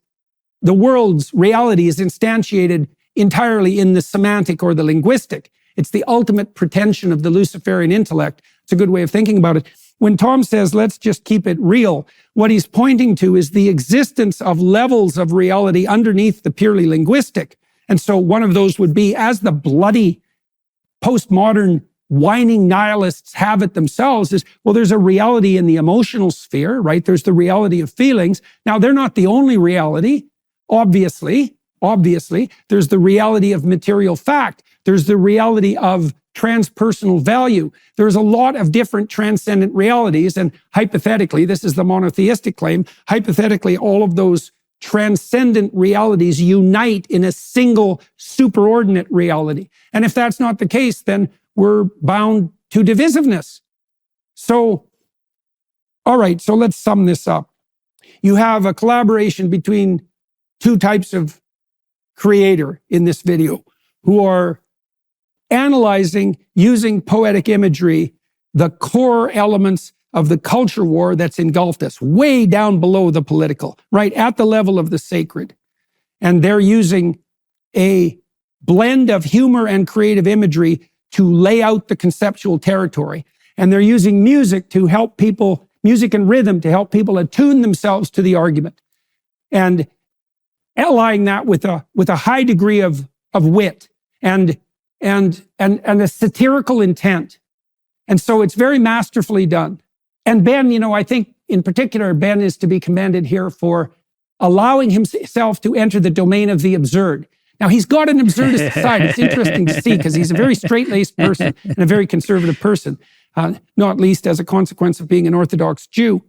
reality is instantiated entirely in the semantic or the linguistic. It's the ultimate pretension of the Luciferian intellect. It's a good way of thinking about it. When Tom says, let's just keep it real, what he's pointing to is the existence of levels of reality underneath the purely linguistic. And so one of those would be, as the bloody postmodern whining nihilists have it themselves, is, well, there's a reality in the emotional sphere, right? There's the reality of feelings. Now, they're not the only reality, obviously. There's the reality of material fact. There's the reality of transpersonal value. There's a lot of different transcendent realities, and hypothetically, this is the monotheistic claim, hypothetically, all of those transcendent realities unite in a single superordinate reality. And if that's not the case, then we're bound to divisiveness. So, all right, so let's sum this up. You have a collaboration between two types of creator in this video who are analyzing, using poetic imagery, the core elements of the culture war that's engulfed us, way down below the political, right at the level of the sacred. And they're using a blend of humor and creative imagery to lay out the conceptual territory. And they're using music to help people, music and rhythm to help people attune themselves to the argument. And allying that with a high degree of wit and a satirical intent. And so it's very masterfully done. And Ben, I think in particular, Ben is to be commended here for allowing himself to enter the domain of the absurd. Now, he's got an absurdist side. It's interesting to see because he's a very straight-laced person and a very conservative person, not least as a consequence of being an Orthodox Jew.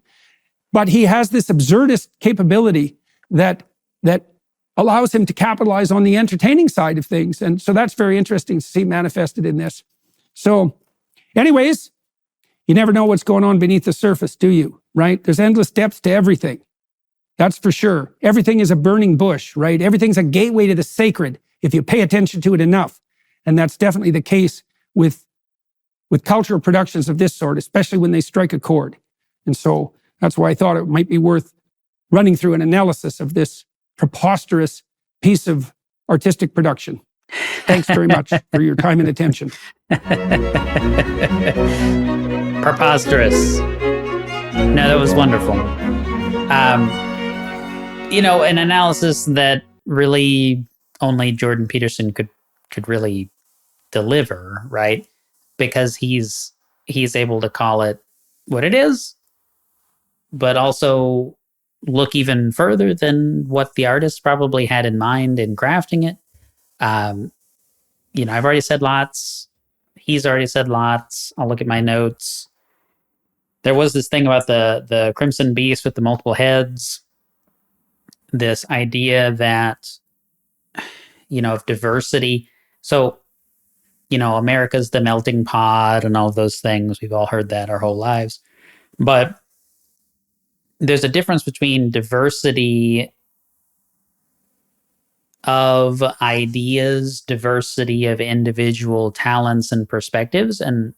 But he has this absurdist capability that allows him to capitalize on the entertaining side of things. And so that's very interesting to see manifested in this. So anyways, you never know what's going on beneath the surface, do you? Right? There's endless depths to everything. That's for sure. Everything is a burning bush, right? Everything's a gateway to the sacred if you pay attention to it enough. And that's definitely the case with cultural productions of this sort, especially when they strike a chord. And so that's why I thought it might be worth running through an analysis of this preposterous piece of artistic production. Thanks very much for your time and attention.
Preposterous. No, that was wonderful. An analysis that really only Jordan Peterson could really deliver, right? Because he's able to call it what it is, but also look even further than what the artist probably had in mind in crafting it. I've already said lots. He's already said lots. I'll look at my notes. There was this thing about the Crimson Beast with the multiple heads. This idea that, of diversity. So, America's the melting pot and all those things. We've all heard that our whole lives. But there's a difference between diversity of ideas, diversity of individual talents and perspectives, and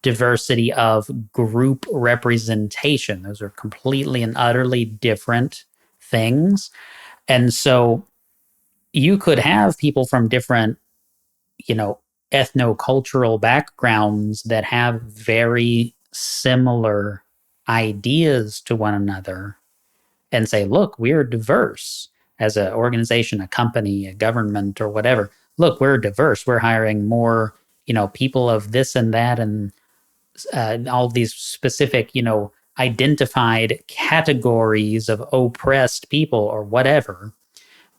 diversity of group representation. Those are completely and utterly different things. And so you could have people from different, ethno-cultural backgrounds that have very similar ideas to one another and say, look, we're diverse as an organization, a company, a government, or whatever. Look, we're diverse. We're hiring more, people of this and that and all these specific, identified categories of oppressed people or whatever,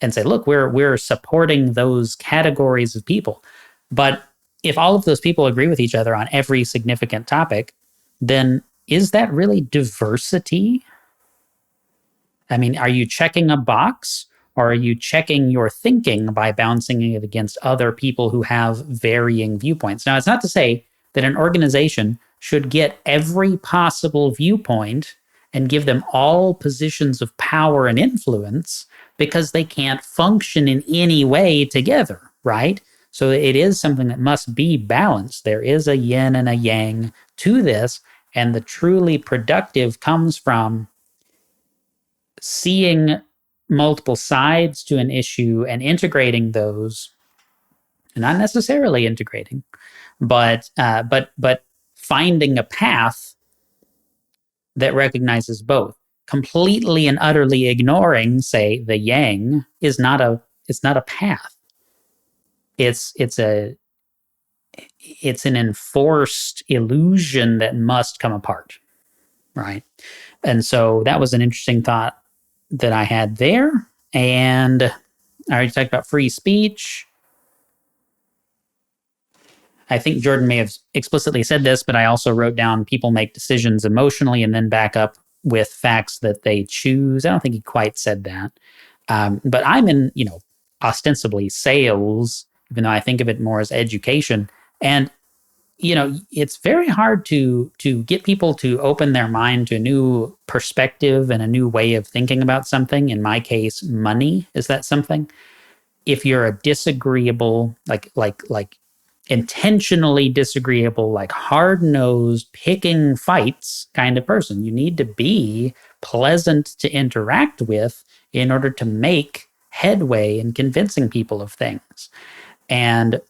and say, look, we're supporting those categories of people. But if all of those people agree with each other on every significant topic, then is that really diversity? I mean, are you checking a box, or are you checking your thinking by bouncing it against other people who have varying viewpoints? Now, it's not to say that an organization should get every possible viewpoint and give them all positions of power and influence, because they can't function in any way together, right? So it is something that must be balanced. There is a yin and a yang to this, and the truly productive comes from seeing multiple sides to an issue and integrating those, not necessarily integrating, but finding a path that recognizes both. Completely and utterly ignoring, say, the yang is not a path. It's an enforced illusion that must come apart, right? And so that was an interesting thought that I had there. And I already talked about free speech. I think Jordan may have explicitly said this, but I also wrote down people make decisions emotionally and then back up with facts that they choose. I don't think he quite said that. But I'm in, ostensibly sales, even though I think of it more as education. And, it's very hard to get people to open their mind to a new perspective and a new way of thinking about something. In my case, money is that something. If you're a disagreeable, like intentionally disagreeable, like hard-nosed, picking fights kind of person, you need to be pleasant to interact with in order to make headway in convincing people of things. And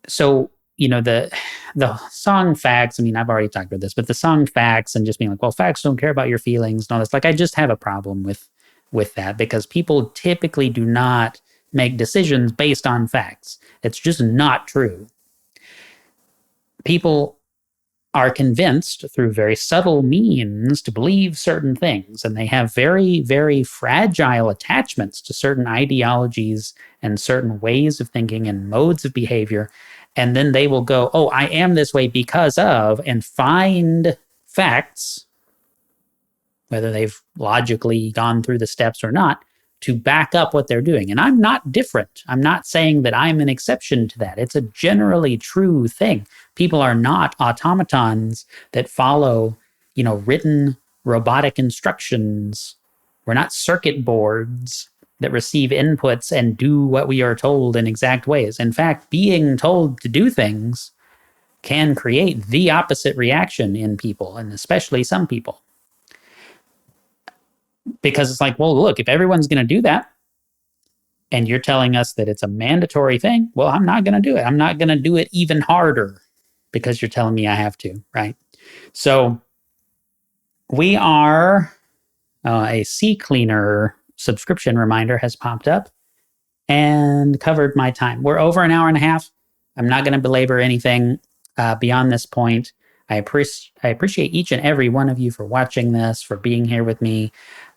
so, the song facts, I mean, I've already talked about this, but the song facts and just being like, well, facts don't care about your feelings and all this, like, I just have a problem with that, because people typically do not make decisions based on facts. It's just not true. People are convinced through very subtle means to believe certain things, and they have very, very fragile attachments to certain ideologies and certain ways of thinking and modes of behavior. And then they will go, oh, I am this way because of, and find facts, whether they've logically gone through the steps or not, to back up what they're doing. And I'm not different. I'm not saying that I'm an exception to that. It's a generally true thing. People are not automatons that follow, written robotic instructions. We're not circuit boards that receive inputs and do what we are told in exact ways. In fact, being told to do things can create the opposite reaction in people, and especially some people. Because it's like, well, look, if everyone's going to do that, and you're telling us that it's a mandatory thing, well, I'm not going to do it. I'm not going to do it even harder because you're telling me I have to, right? So we are, a CCleaner subscription reminder has popped up and covered my time. We're over an hour and a half. I'm not going to belabor anything beyond this point. I appreciate each and every one of you for watching this, for being here with me,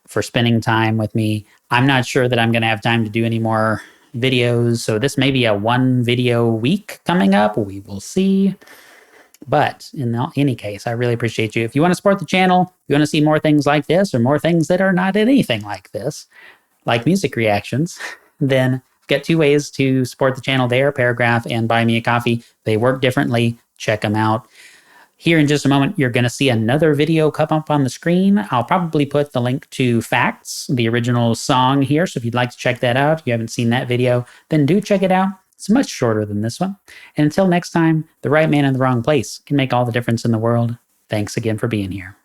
for spending time with me. I'm not sure that I'm going to have time to do any more videos, so this may be a 1 video week coming up. We will see. But in any case, I really appreciate you. If you want to support the channel, if you want to see more things like this, or more things that are not anything like this, like music reactions, then I've got 2 ways to support the channel there, Paragraph and Buy Me a Coffee. They work differently. Check them out. Here in just a moment, you're going to see another video come up on the screen. I'll probably put the link to Facts, the original song here. So if you'd like to check that out, if you haven't seen that video, then do check it out. It's much shorter than this one. And until next time, the right man in the wrong place can make all the difference in the world. Thanks again for being here.